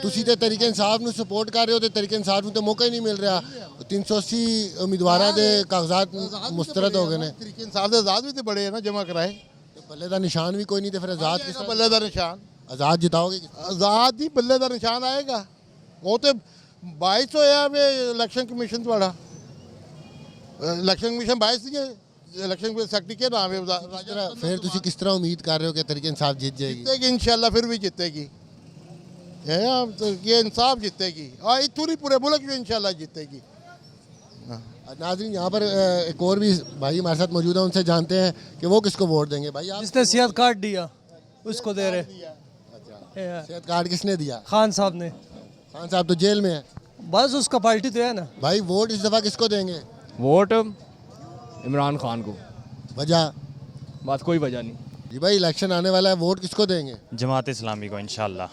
ਤੁਸੀਂ ਤੇ ਤਰੀਕੇ ਇਨਸਾਫ ਨੂੰ ਸਪੋਰਟ ਕਰ ਰਹੇ ਹੋ ਤੇ ਤਰੀਕੇ ਇਨਸਾਫ ਨੂੰ ਤਾਂ ਮੌਕਾ ਹੀ ਨਹੀਂ ਮਿਲ ਰਿਹਾ 380 ਉਮੀਦਵਾਰਾਂ ਦੇ ਕਾਗਜ਼ਾਤ ਮੁਸਤਰਦ ਹੋ ਗਏ ਨੇ ਤਰੀਕੇ ਇਨਸਾਫ ਦੇ ਆਜ਼ਾਦ ਵੀ ਤੇ ਬੜੇ ਹੈ ਨਾ ਜਮ੍ਹਾਂ ਕਰਾਏ ਬੱਲੇ ਦਾ ਨਿਸ਼ਾਨ ਵੀ ਕੋਈ ਨਹੀਂ ਤੇ ਫਿਰ ਆਜ਼ਾਦ ਕਿਸ ਤਰ੍ਹਾਂ ਬੱਲੇ ਦਾ ਨਿਸ਼ਾਨ ਆਜ਼ਾਦ ਜਿਤਾਓਗੇ ਆਜ਼ਾਦ ਹੀ ਬੱਲੇ ਦਾ ਨਿਸ਼ਾਨ ਆਏਗਾ ਉਹ ਤੇ 22 ਹੋਇਆ ਵੇ ਇਲੈਕਸ਼ਨ ਕਮਿਸ਼ਨ ਤੁਹਾਡਾ ਇਲੈਕਸ਼ਨ ਕਮਿਸ਼ਨ 22 ਸੀ इलेक्शन के सेक्रेटरी के नाम है फिर तुसी किस तरह उम्मीद कर रहे हो कि तरीके इंसाफ जीत जाएगी जीतेगी इंशाल्लाह फिर भी जीतेगी ये इंसाफ जीतेगी और पूरी पूरे मुल्क में इंशाल्लाह जीतेगी नाज़रीन यहाँ पर एक और भी भाई हमारे साथ मौजूद है उनसे जानते हैं कि वो किसको वोट देंगे भाई आप जिसने सेहत कार्ड दिया उसको दे रहे सेहत कार्ड किसने दिया खान साहब ने खान साहब तो जेल में है बस उसका पार्टी तो है ना भाई वोट इस दफ़ा किसको देंगे वोट इमरान खान को वजह बात कोई वजह नहीं जी भाई इलेक्शन आने वाला है वोट किसको देंगे जमात इस्लामी को इंशाल्लाह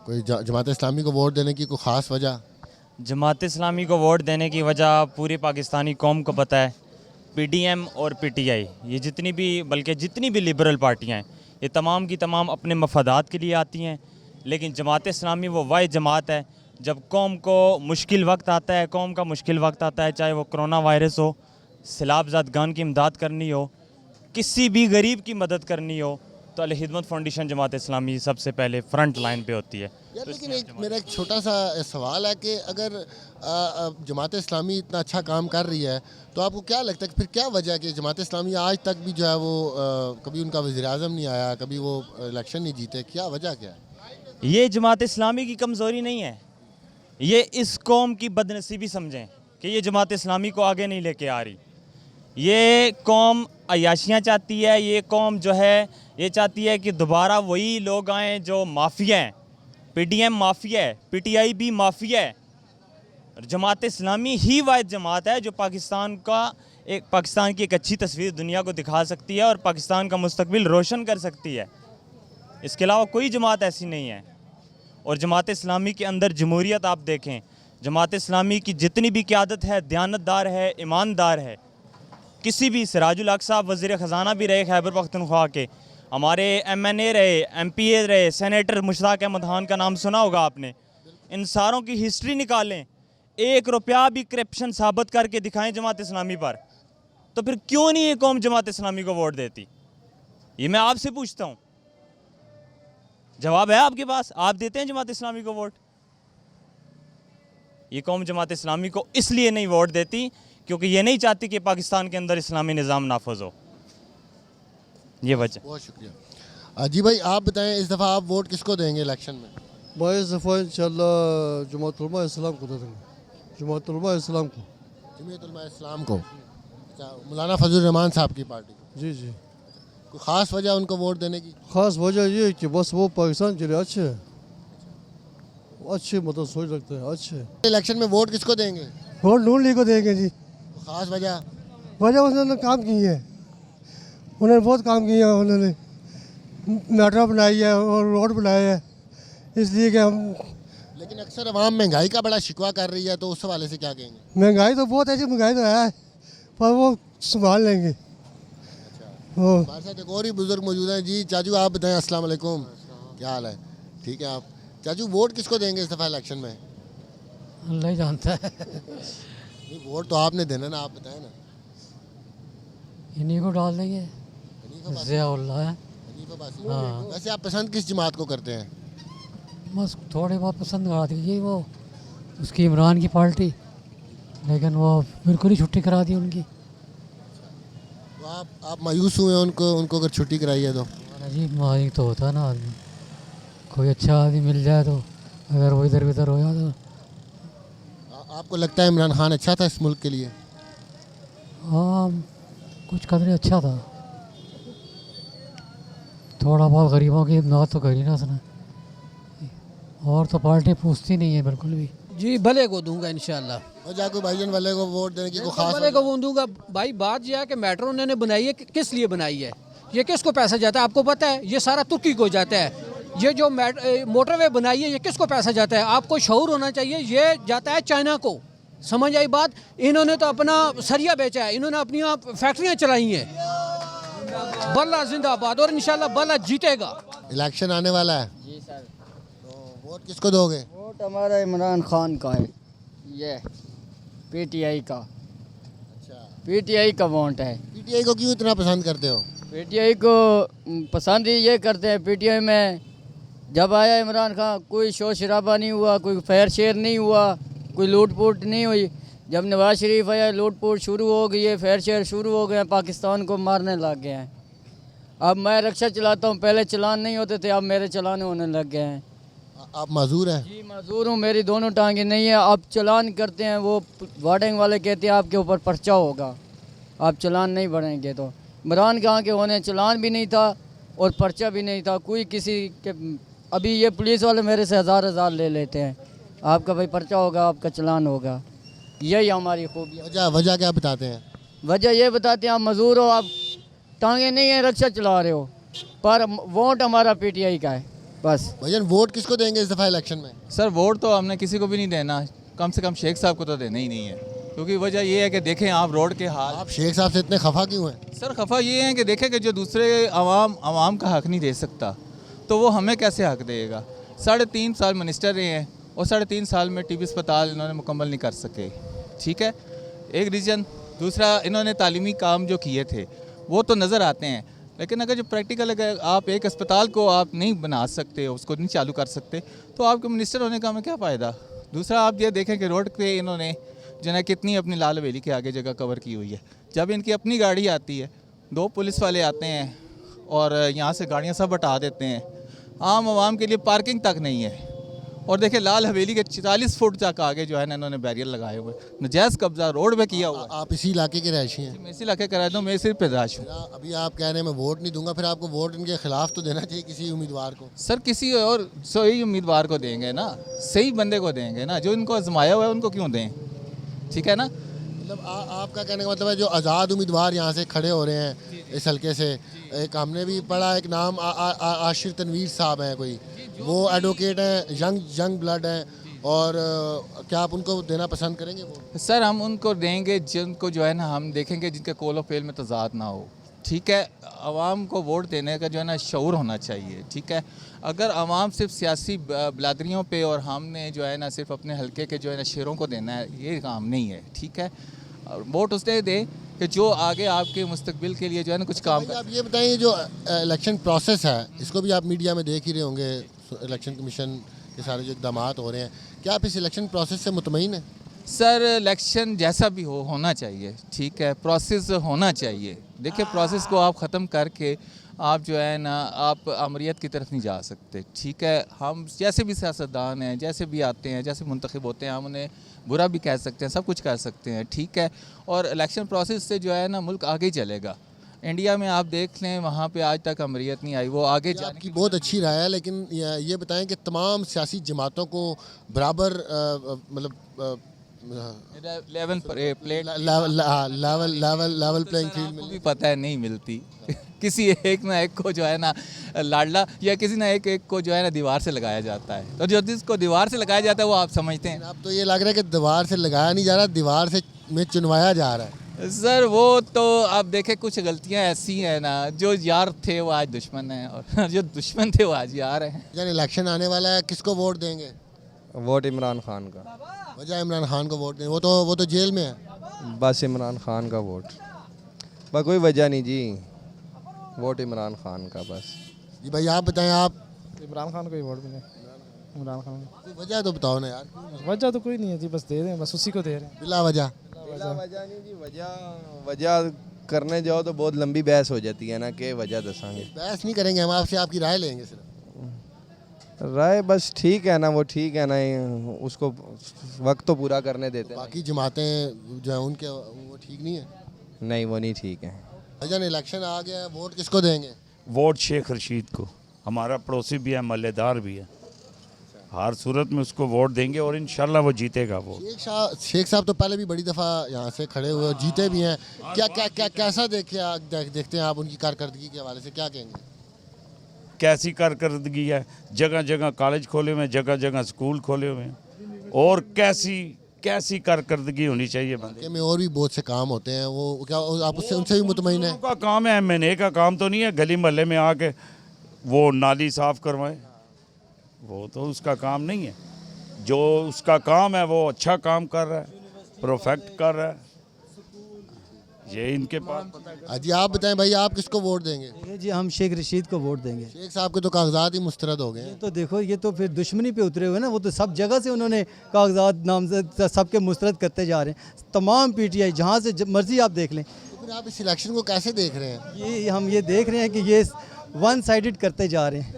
कोई जमात इस्लामी को वोट देने की कोई ख़ास वजह जमात इस्लामी को वोट देने की वजह पूरी पाकिस्तानी कौम को पता है PDM और PTI ये जितनी भी लिबरल पार्टियां हैं ये तमाम की तमाम अपने मफादात के लिए आती हैं लेकिन जमात इस्लामी वो वाहिद जमात है जब कौम को मुश्किल वक्त आता है कौम का मुश्किल वक्त आता है चाहे वो कोरोना वायरस हो सैलाब-ज़दगान की इमदाद करनी हो किसी भी गरीब की मदद करनी हो तो अल खिदमत फाउंडेशन जमात इस्लामी सबसे पहले फ्रंट लाइन पे होती है यार लेकिन मेरा एक छोटा सा सवाल है कि अगर जमात इस्लामी इतना अच्छा काम कर रही है तो आपको क्या लगता है कि फिर क्या वजह है कि जमात इस्लामी आज तक भी जो है वो कभी उनका वज़ीर आज़म नहीं आया कभी वो इलेक्शन नहीं जीते क्या वजह क्या है ये जमात इस्लामी की कमज़ोरी नहीं है ये इस कौम की बदनसीबी समझें कि ये जमात इस्लामी को आगे नहीं लेके आ रही ये कौम अयाशियाँ चाहती है ये कौम जो है ये चाहती है कि दोबारा वही लोग आएँ जो माफिया हैं PDM माफिया है PTI भी माफिया है और जमात इस्लामी ही वाहिद जमात है जो पाकिस्तान की एक अच्छी तस्वीर दुनिया को दिखा सकती है और पाकिस्तान का मुस्तकबिल रोशन कर सकती है इसके अलावा कोई जमात ऐसी नहीं है और जमात इस्लामी के अंदर जमहूरियत आप देखें जमात इस्लामी की जितनी भी क़यादत है दयानतदार है ईमानदार है किसी भी सिराजुल हक साहब वज़ीर ख़जाना भी रहे खैबर पख्तूनख्वा के हमारे MNA रहे MPA रहे सेनेटर मुश्ताक अहमद खान का नाम सुना होगा आपने इन सारों की हिस्ट्री निकालें 1 रुपया भी करप्शन साबित करके दिखाएं जमात इस्लामी पर तो फिर क्यों नहीं ये कौम जमात इस्लामी को वोट देती ये मैं आपसे पूछता हूँ जवाब है आपके पास आप देते हैं जमात इस्लामी को वोट ये कौम जमात इस्लामी को इसलिए नहीं वोट देती क्योंकि ये नहीं चाहती कि पाकिस्तान के अंदर इस्लामी निज़ाम नाफज हो ये वजह बहुत शुक्रिया जी भाई आप बताएं इस दफ़ा आप वोट किसको देंगे इलेक्शन में भाई इस दफ़ा इंशाल्लाह जमात उलमा इस्लाम को दे देंगे जमात उलमा इस्लाम को जमीयत उलमा इस्लाम को अच्छा मौलाना फजल रहमान साहब की पार्टी जी जी कोई ख़ास वजह उनको वोट देने की ख़ास वजह ये है कि बस वो पाकिस्तान के लिए अच्छे मतलब सोच रखते हैं अच्छे इलेक्शन में वोट किसको देंगे वोट नून लीग को देंगे जी ख़ास वजह उन्होंने काम किए हैं उन्होंने बहुत काम किया है उन्होंने मेट्रो बनाई है और रोड बनाए है इसलिए कि हम लेकिन अक्सर अवाम महंगाई का बड़ा शिकवा कर रही है तो उस हवाले से क्या कहेंगे महंगाई तो बहुत ऐसी महंगाई तो है पर वो संभाल लेंगे हमारे साथ एक और ही बुजुर्ग मौजूद हैं जी चाचू आप बताएं अस्सलाम वालेकुम क्या हाल है ठीक है आप चाचू वोट किसको देंगे इस दफ़ा इलेक्शन में अल्लाह ही जानता है नहीं वोट तो आपने देना ना आप बताएं ना इन्हीं को डाल देंगे ज़ियाउल्लाह है हाँ वैसे आप पसंद किस जमात को करते हैं बस थोड़े बहुत पसंद करा दीजिए वो उसकी इमरान की पार्टी लेकिन वो बिल्कुल ही छुट्टी करा दी उनकी तो आप मायूस हुए उनको अगर छुट्टी कराई है तो जी मालिक तो होता है ना आदमी, कोई अच्छा आदमी मिल जाए तो अगर वो इधर उधर हो जाए तो। आपको लगता है इमरान खान अच्छा था इस मुल्क के लिए? हाँ कुछ कदरे अच्छा था, थोड़ा बहुत गरीबों की इमदाद तो करी ना उसने, और तो पार्टी पूछती नहीं है बिल्कुल भी। जी भले को दूंगा इंशाल्लाह। वजह कोई भाईजान वाले को वोट देने की कोई खास भले को वो दूंगा भाई। बात यह है कि मेट्रो उन्होंने बनाई है किस लिए बनाई है, ये किसको पैसा जाता है आपको पता है? ये सारा तुर्की को जाता है। ये जो मोटरवे बनाई है ये किसको पैसा जाता है? आपको शऊर होना चाहिए, ये जाता है चाइना को। समझ आई बात? इन्होंने तो अपना सरिया बेचा है, इन्होंने अपनी फैक्ट्रियाँ चलाई हैं। बल्ला जिंदाबाद और इंशाल्लाह बल्ला जीतेगा। इलेक्शन आने वाला है जी सर। तो वोट किसको दोगे? वोट हमारा इमरान खान का है, ये पीटीआई का। अच्छा, पीटीआई का वोट है। पीटीआई को क्यों इतना पसंद करते हो? पीटीआई को पसंद ही ये करते हैं, पीटीआई में जब आया इमरान खान कोई शोर शराबा नहीं हुआ, कोई फैर शेर नहीं हुआ, कोई लूट पुट नहीं हुई। जब नवाज शरीफ आया लूट पुट शुरू हो गई है, फैर शेर शुरू हो गए, पाकिस्तान को मारने लग गए हैं। अब मैं रिक्शा चलाता हूँ, पहले चलान नहीं होते थे, अब मेरे चलान होने लग गए हैं। आप माजूर हैं? जी माजूर हूँ, मेरी दोनों टांगे नहीं है। अब चलान करते हैं, वो वार्डिंग वाले कहते हैं आपके ऊपर पर्चा होगा, आप चलान नहीं भरेंगे। तो इमरान खान के होने चलान भी नहीं था और पर्चा भी नहीं था कोई किसी के। अभी ये पुलिस वाले मेरे से हज़ार ले लेते हैं, आपका भाई पर्चा होगा, आपका चलान होगा। यही हमारी खूबियाँ। वजह क्या बताते हैं? वजह ये बताते हैं आप मजदूर हो, आप टांगे नहीं है, रिक्शा चला रहे हो, पर वोट हमारा पीटीआई का है बस। भैया वोट किसको देंगे इस दफ़ा इलेक्शन में? सर वोट तो हमने किसी को भी नहीं देना, कम से कम शेख साहब को तो देना ही नहीं है, क्योंकि वजह ये है कि देखें आप रोड के हाल। आप शेख साहब से इतने खफा क्यों हैं? सर खफा ये है कि देखें कि जो दूसरे आवाम का हक नहीं दे सकता तो वो हमें कैसे हक देगा। 3.5 साल मिनिस्टर रहे हैं और 3.5 साल में टीबी अस्पताल इन्होंने मुकम्मल नहीं कर सके, ठीक है, एक रीज़न। दूसरा इन्होंने तालीमी काम जो किए थे वो तो नज़र आते हैं, लेकिन अगर जो प्रैक्टिकल अगर आप एक अस्पताल को आप नहीं बना सकते, उसको नहीं चालू कर सकते, तो आपके मिनिस्टर होने का हमें क्या फ़ायदा। दूसरा आप ये देखें कि रोड पे इन्होंने जो है कितनी अपनी लाल हवेली के आगे जगह कवर की हुई है। जब इनकी अपनी गाड़ी आती है, 2 पुलिस वाले आते हैं और यहाँ से गाड़ियाँ सब हटा देते हैं, आम आवाम के लिए पार्किंग तक नहीं है। और देखिए लाल हवेली के 40 फुट तक आगे जो है ना इन्होंने बैरियर लगाए हुए, नजायज़ कब्जा रोड पे किया हुआ। आप इसी इलाके के रहायशी हैं? मैं इसी इलाके का रहता हूँ, मैं सिर्फ पैदाश हूँ। अभी आप कह रहे हैं मैं वोट नहीं दूंगा, फिर आपको वोट इनके खिलाफ तो देना चाहिए किसी उम्मीदवार को। सर किसी और सही उम्मीदवार को देंगे ना, सही बंदे को देंगे ना, जो इनको आजमाया हुआ है उनको क्यों दें, ठीक है ना। मतलब आपका कहने का मतलब है जो आज़ाद उम्मीदवार यहाँ से खड़े हो रहे हैं इस हल्के से, एक हमने भी पढ़ा एक नाम आशिर तनवीर साहब हैं कोई, वो एडवोकेट हैं, यंग ब्लड हैं, और क्या आप उनको देना पसंद करेंगे वो? सर हम उनको देंगे जिनको जो है ना हम देखेंगे जिनके कोल ऑफ फेल में तजाद ना हो, ठीक है। आवाम को वोट देने का जो है ना शऊर होना चाहिए, ठीक है। अगर आवाम सिर्फ सियासी बिरादरियों पे और हमने जो है ना सिर्फ अपने हल्के के जो है ना शेरों को देना है, ये काम नहीं है, ठीक है। वोट उसने दे कि जो आगे आपके मुस्तकबिल के लिए जो है ना कुछ काम। आप ये बताइए जो इलेक्शन प्रोसेस है, इसको भी आप मीडिया में देख ही रहे होंगे, इलेक्शन कमीशन के सारे जो इक़दाम हो रहे हैं, क्या आप इस इलेक्शन प्रोसेस से मुतमईन हैं? सर इलेक्शन जैसा भी हो चाहिए, ठीक है, प्रोसेस होना चाहिए। देखिए प्रोसेस को आप ख़त्म करके आप जो है ना आप अमरीत की तरफ नहीं जा सकते, ठीक है। हम जैसे भी सियासतदान हैं, जैसे भी आते हैं, जैसे मुंतखब होते हैं, हम उन्हें बुरा भी कह सकते हैं, सब कुछ कह सकते हैं, ठीक है। और इलेक्शन प्रोसेस से जो है ना मुल्क आगे ही चलेगा। इंडिया में आप देख लें वहाँ पे आज तक अमरीत नहीं आई, वो आगे जाने की बहुत अच्छी राय है, लेकिन ये बताएं कि तमाम सियासी जमातों को बराबर मतलब लेवल प्लेइंग फील्ड भी पता है नहीं मिलती किसी एक ना एक को जो है ना लाडला या किसी ना एक को जो है ना दीवार से लगाया जाता है, तो जो जिसको दीवार से लगाया जाता है वो आप समझते हैं। अब तो ये लग रहा है कि दीवार से लगाया नहीं जा रहा, दीवार से में चुनवाया जा रहा है। सर वो तो आप देखें कुछ गलतियां ऐसी हैं ना, जो यार थे वो आज दुश्मन हैं और जो दुश्मन थे वो आज यार हैं। जब इलेक्शन आने वाला है, किसको वोट देंगे? वोट इमरान खान का। वजह इमरान खान को वोट दें, वो तो जेल में है। बस इमरान खान का वोट, बस कोई वजह नहीं जी, वोट इमरान खान का बस। जी भाई आप बताएं, आप? इमरान खान को ही वोट मिले, इमरान खान। वजह तो बताओ ना यार। वजह तो कोई नहीं है जी, बस दे दें, बस उसी को दे रहे हैं बिला वजह। वजह नहीं जी, वजह करने जाओ तो बहुत लंबी बहस हो जाती है ना, कि वजह दसांगे। बहस नहीं करेंगे हम, आपसे आपकी राय लेंगे सिर्फ। राय बस ठीक है ना, वो ठीक है ना, उसको वक्त तो पूरा करने देते हैं। बाकी जमातें जो है उनके वो ठीक नहीं है? नहीं, वो नहीं ठीक है। भाईजान इलेक्शन आ गया है, वोट किसको देंगे? वोट शेख रशीद को, हमारा पड़ोसी भी है, मल्लेदार भी है, हर सूरत में उसको वोट देंगे और इंशाल्लाह वो जीतेगा। वो शेख साहब तो पहले भी बड़ी दफ़ा यहाँ से खड़े हुए और जीते भी हैं। क्या क्या क्या कैसा देखते हैं आप उनकी कारकर्दगी के हवाले से, क्या कहेंगे? कैसी कारकर्दगी है, जगह जगह कॉलेज खोले हुए हैं, जगह जगह स्कूल खोले हुए हैं, और कैसी कारकर्दगी होनी चाहिए बंदे में। और भी बहुत से काम होते हैं, वो क्या आप उससे उनसे भी मुतमईन हैं? का काम है, MNA का काम तो नहीं है गली मोहल्ले में आके वो नाली साफ़ करवाए, वो तो उसका काम नहीं है। जो उसका काम है वो अच्छा काम कर रहा है, परफेक्ट कर रहा है, ये इनके पास पता है। जी आप बताएं भाई, आप किसको वोट देंगे? जी हम शेख रशीद को वोट देंगे। शेख साहब के तो कागजात ही मुस्तरद हो गए हैं। तो देखो ये तो फिर दुश्मनी पे उतरे हुए ना, वो तो सब जगह से उन्होंने कागजात नामजद सबके मुस्तरद करते जा रहे हैं, तमाम PTI जहाँ से मर्जी आप देख लें। तो फिर आप इस इलेक्शन को कैसे देख रहे हैं? ये हम ये देख रहे हैं कि ये वन साइडेड करते जा रहे हैं,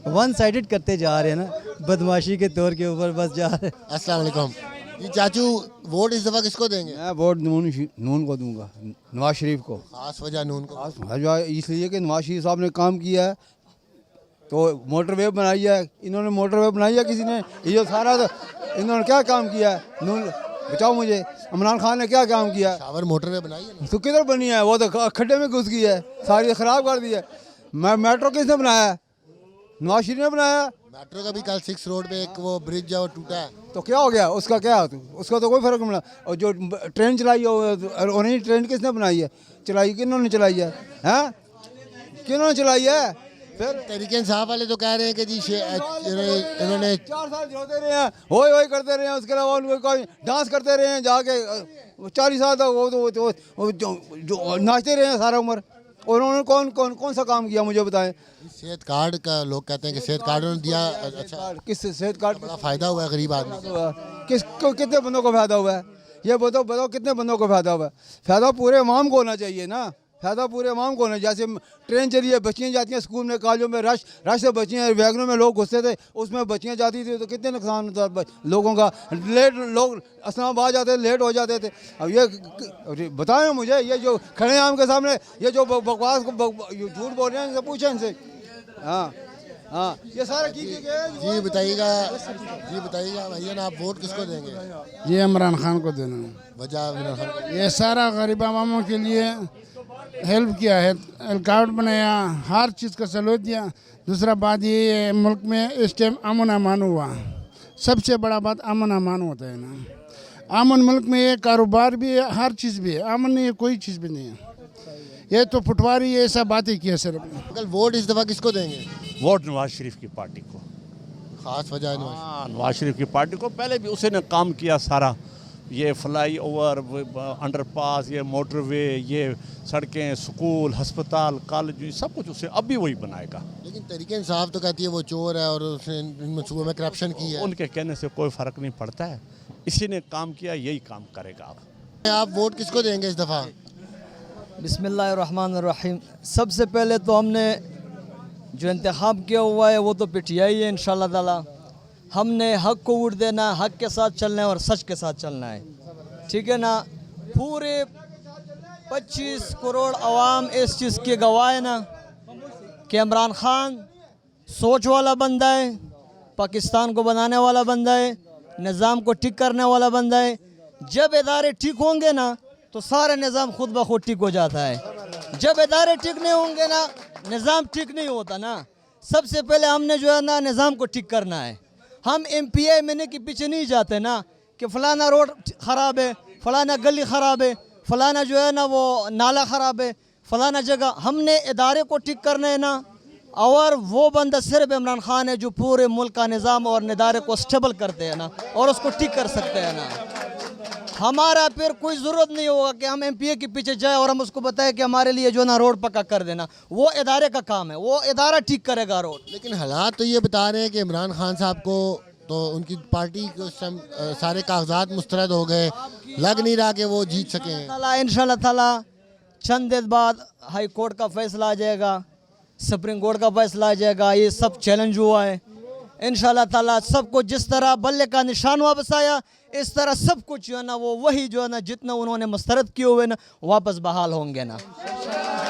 वन साइडेड करते जा रहे हैं ना, बदमाशी के तौर के ऊपर बस जा रहे हैं। अस्सलाम वालेकुम जी। चाचू वोट इस दफ़ा किसको देंगे? मैं वोट नून को दूंगा, नवाज शरीफ को। खास वजह नून को? इसलिए कि नवाज शरीफ साहब ने काम किया है, तो मोटरवे बनाई है, इन्होंने मोटरवे बनाई है किसी ने, ये सारा तो इन्होंने क्या काम किया है? नून बताओ मुझे, इमरान खान ने क्या काम किया? शावर मोटरवे बनाई है? तो किधर बनी है? वो तो खड्डे में घुस गई है, सारी ख़राब कर दी है। मेट्रो किसने बनाया है? नवाज शरीफ ने बनाया। मेट्रो का भी कल 6 रोड पे एक वो ब्रिज है वो टूटा है, तो क्या हो गया उसका? क्या उसका तो कोई फर्क नहीं पड़ा। और जो ट्रेन चलाई है, उन्हें ट्रेन किसने बनाई है? चलाई किन्होंने चलाई है? हैं किन्होंने चलाई है? फिर तहरीक इंसाफ वाले तो कह रहे हैं कि जी इन्होंने 4 साल जोते रहे हैं, होई करते रहे हैं, उसके अलावा उनको कोई डांस करते रहे हैं जाके 40 साल तक वो जो नाचते रहे हैं सारा उम्र। और उन्होंने कौन सा काम किया मुझे बताएं? सेहत कार्ड का लोग कहते हैं कि सेहत कार्ड उन्होंने दिया। अच्छा, किस सेहत कार्ड बड़ा फ़ायदा हुआ है गरीब आदमी को? कितने बंदों को फ़ायदा हुआ है? ये बताओ कितने बंदों को फ़ायदा हुआ है? फ़ायदा पूरे इमाम को होना चाहिए ना, फ़ायदा पूरे इमाम को होना। जैसे ट्रेन चली है, बच्चियाँ जाती हैं स्कूल में, कॉलेजों में, रश से बच्चियाँ, वैगनों में लोग घुसते थे, उसमें बच्चियाँ जाती थी, तो कितने नुकसान होता लोगों का। लेट लोग इस्लामाबाद जाते लेट हो जाते थे। अब ये बताएं मुझे, ये जो खड़े हैं आम के सामने, ये जो बकवास झूठ बोल रहे हैं, इनसे पूछें इनसे। हाँ ये सारा जी बताइएगा भैया ना, आप वोट किसको देंगे? ये इमरान खान को देना। वजह इमरान खान? ये सारा गरीब आवामों के लिए हेल्प किया है, कार्ड बनाया, हर चीज़ का सहूलत दिया। दूसरा बात ये मुल्क में इस टाइम अमन अमान हुआ, सबसे बड़ा बात अमन अमान होता है ना। अमन मुल्क में ये कारोबार भी है, हर चीज़ भी है, अमन नहीं है, कोई चीज़ भी नहीं है। ये तो फुटवारी ये सब बातें की है सिर्फ। कल वोट इस दफ़ा किसको देंगे? वोट नवाज शरीफ की पार्टी को। खास वजह? नवाज शरीफ की पार्टी को, पहले भी उसी ने काम किया सारा, ये फ्लाई ओवर, अंडरपास, ये मोटरवे, ये सड़कें, स्कूल, अस्पताल, कॉलेज, सब कुछ उसे अब भी वही बनाएगा। लेकिन तहरीक इंसाफ तो कहती है वो चोर है और उसने मनसूबों में करप्शन की है। उनके कहने से कोई फ़र्क नहीं पड़ता है, इसी ने काम किया, यही काम करेगा। आप वोट किसको देंगे इस दफ़ा? बिस्मिल्लाहिर्रहमानिर्रहीम। सबसे पहले तो हमने जो इंतखाब किया हुआ है वो तो PTI है इंशाल्लाह ताला। हमने हक को वोट देना है, हक के साथ चलना है और सच के साथ चलना है, ठीक है ना। पूरे 25 करोड़ आवाम इस चीज़ की गवाह है ना कि इमरान खान सोच वाला बंदा है, पाकिस्तान को बनाने वाला बंदा है, निज़ाम को ठीक करने वाला बंदा है। जब इदारे ठीक होंगे ना तो सारा निज़ाम खुद ब खुद ठीक हो जाता है। जब इदारे ठीक नहीं होंगे ना, निज़ाम ठीक नहीं होता ना। सबसे पहले हमने जो है ना निज़ाम को ठीक करना है। हम MPI मैंने के पीछे नहीं जाते ना कि फ़लाना रोड ख़राब है, फ़लाना गली ख़राब है, फ़लाना जो है ना वो नाला ख़राब है, फ़लाना जगह। हमने इदारे को ठीक करना है ना, और वो बंदा सिर्फ इमरान खान है जो पूरे मुल्क का निज़ाम और इदारे को स्टेबल करते हैं ना, और उसको ठीक कर सकते हैं ना। हमारा फिर कोई ज़रूरत नहीं होगा कि हम MPA के पीछे जाए और हम उसको बताएं कि हमारे लिए जो ना रोड पक्का कर देना। वो इदारे का काम है, वो इदारा ठीक करेगा रोड। लेकिन हालात तो ये बता रहे हैं कि इमरान खान साहब को तो उनकी पार्टी को सारे कागजात मुस्तरद हो गए, लग नहीं रहा कि वो जीत सकें। इंशाल्लाह ताला चंद देर बाद हाई कोर्ट का फैसला आ जाएगा, सुप्रीम कोर्ट का फैसला आ जाएगा। ये सब चैलेंज हुआ है। इंशाल्लाह ताला सबको जिस तरह बल्ले का निशान वापस आया, इस तरह सब कुछ जो है ना वो वही जो है ना जितना उन्होंने मुस्तरद किए हुए ना वापस बहाल होंगे ना।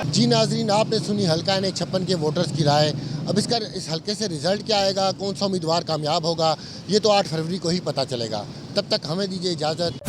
जी नाजरीन, आपने सुनी हल्का N56 के वोटर्स की राय। अब इस हल्के से रिजल्ट क्या आएगा, कौन सा उम्मीदवार कामयाब होगा, ये तो 8 फरवरी को ही पता चलेगा। तब तक हमें दीजिए इजाज़त।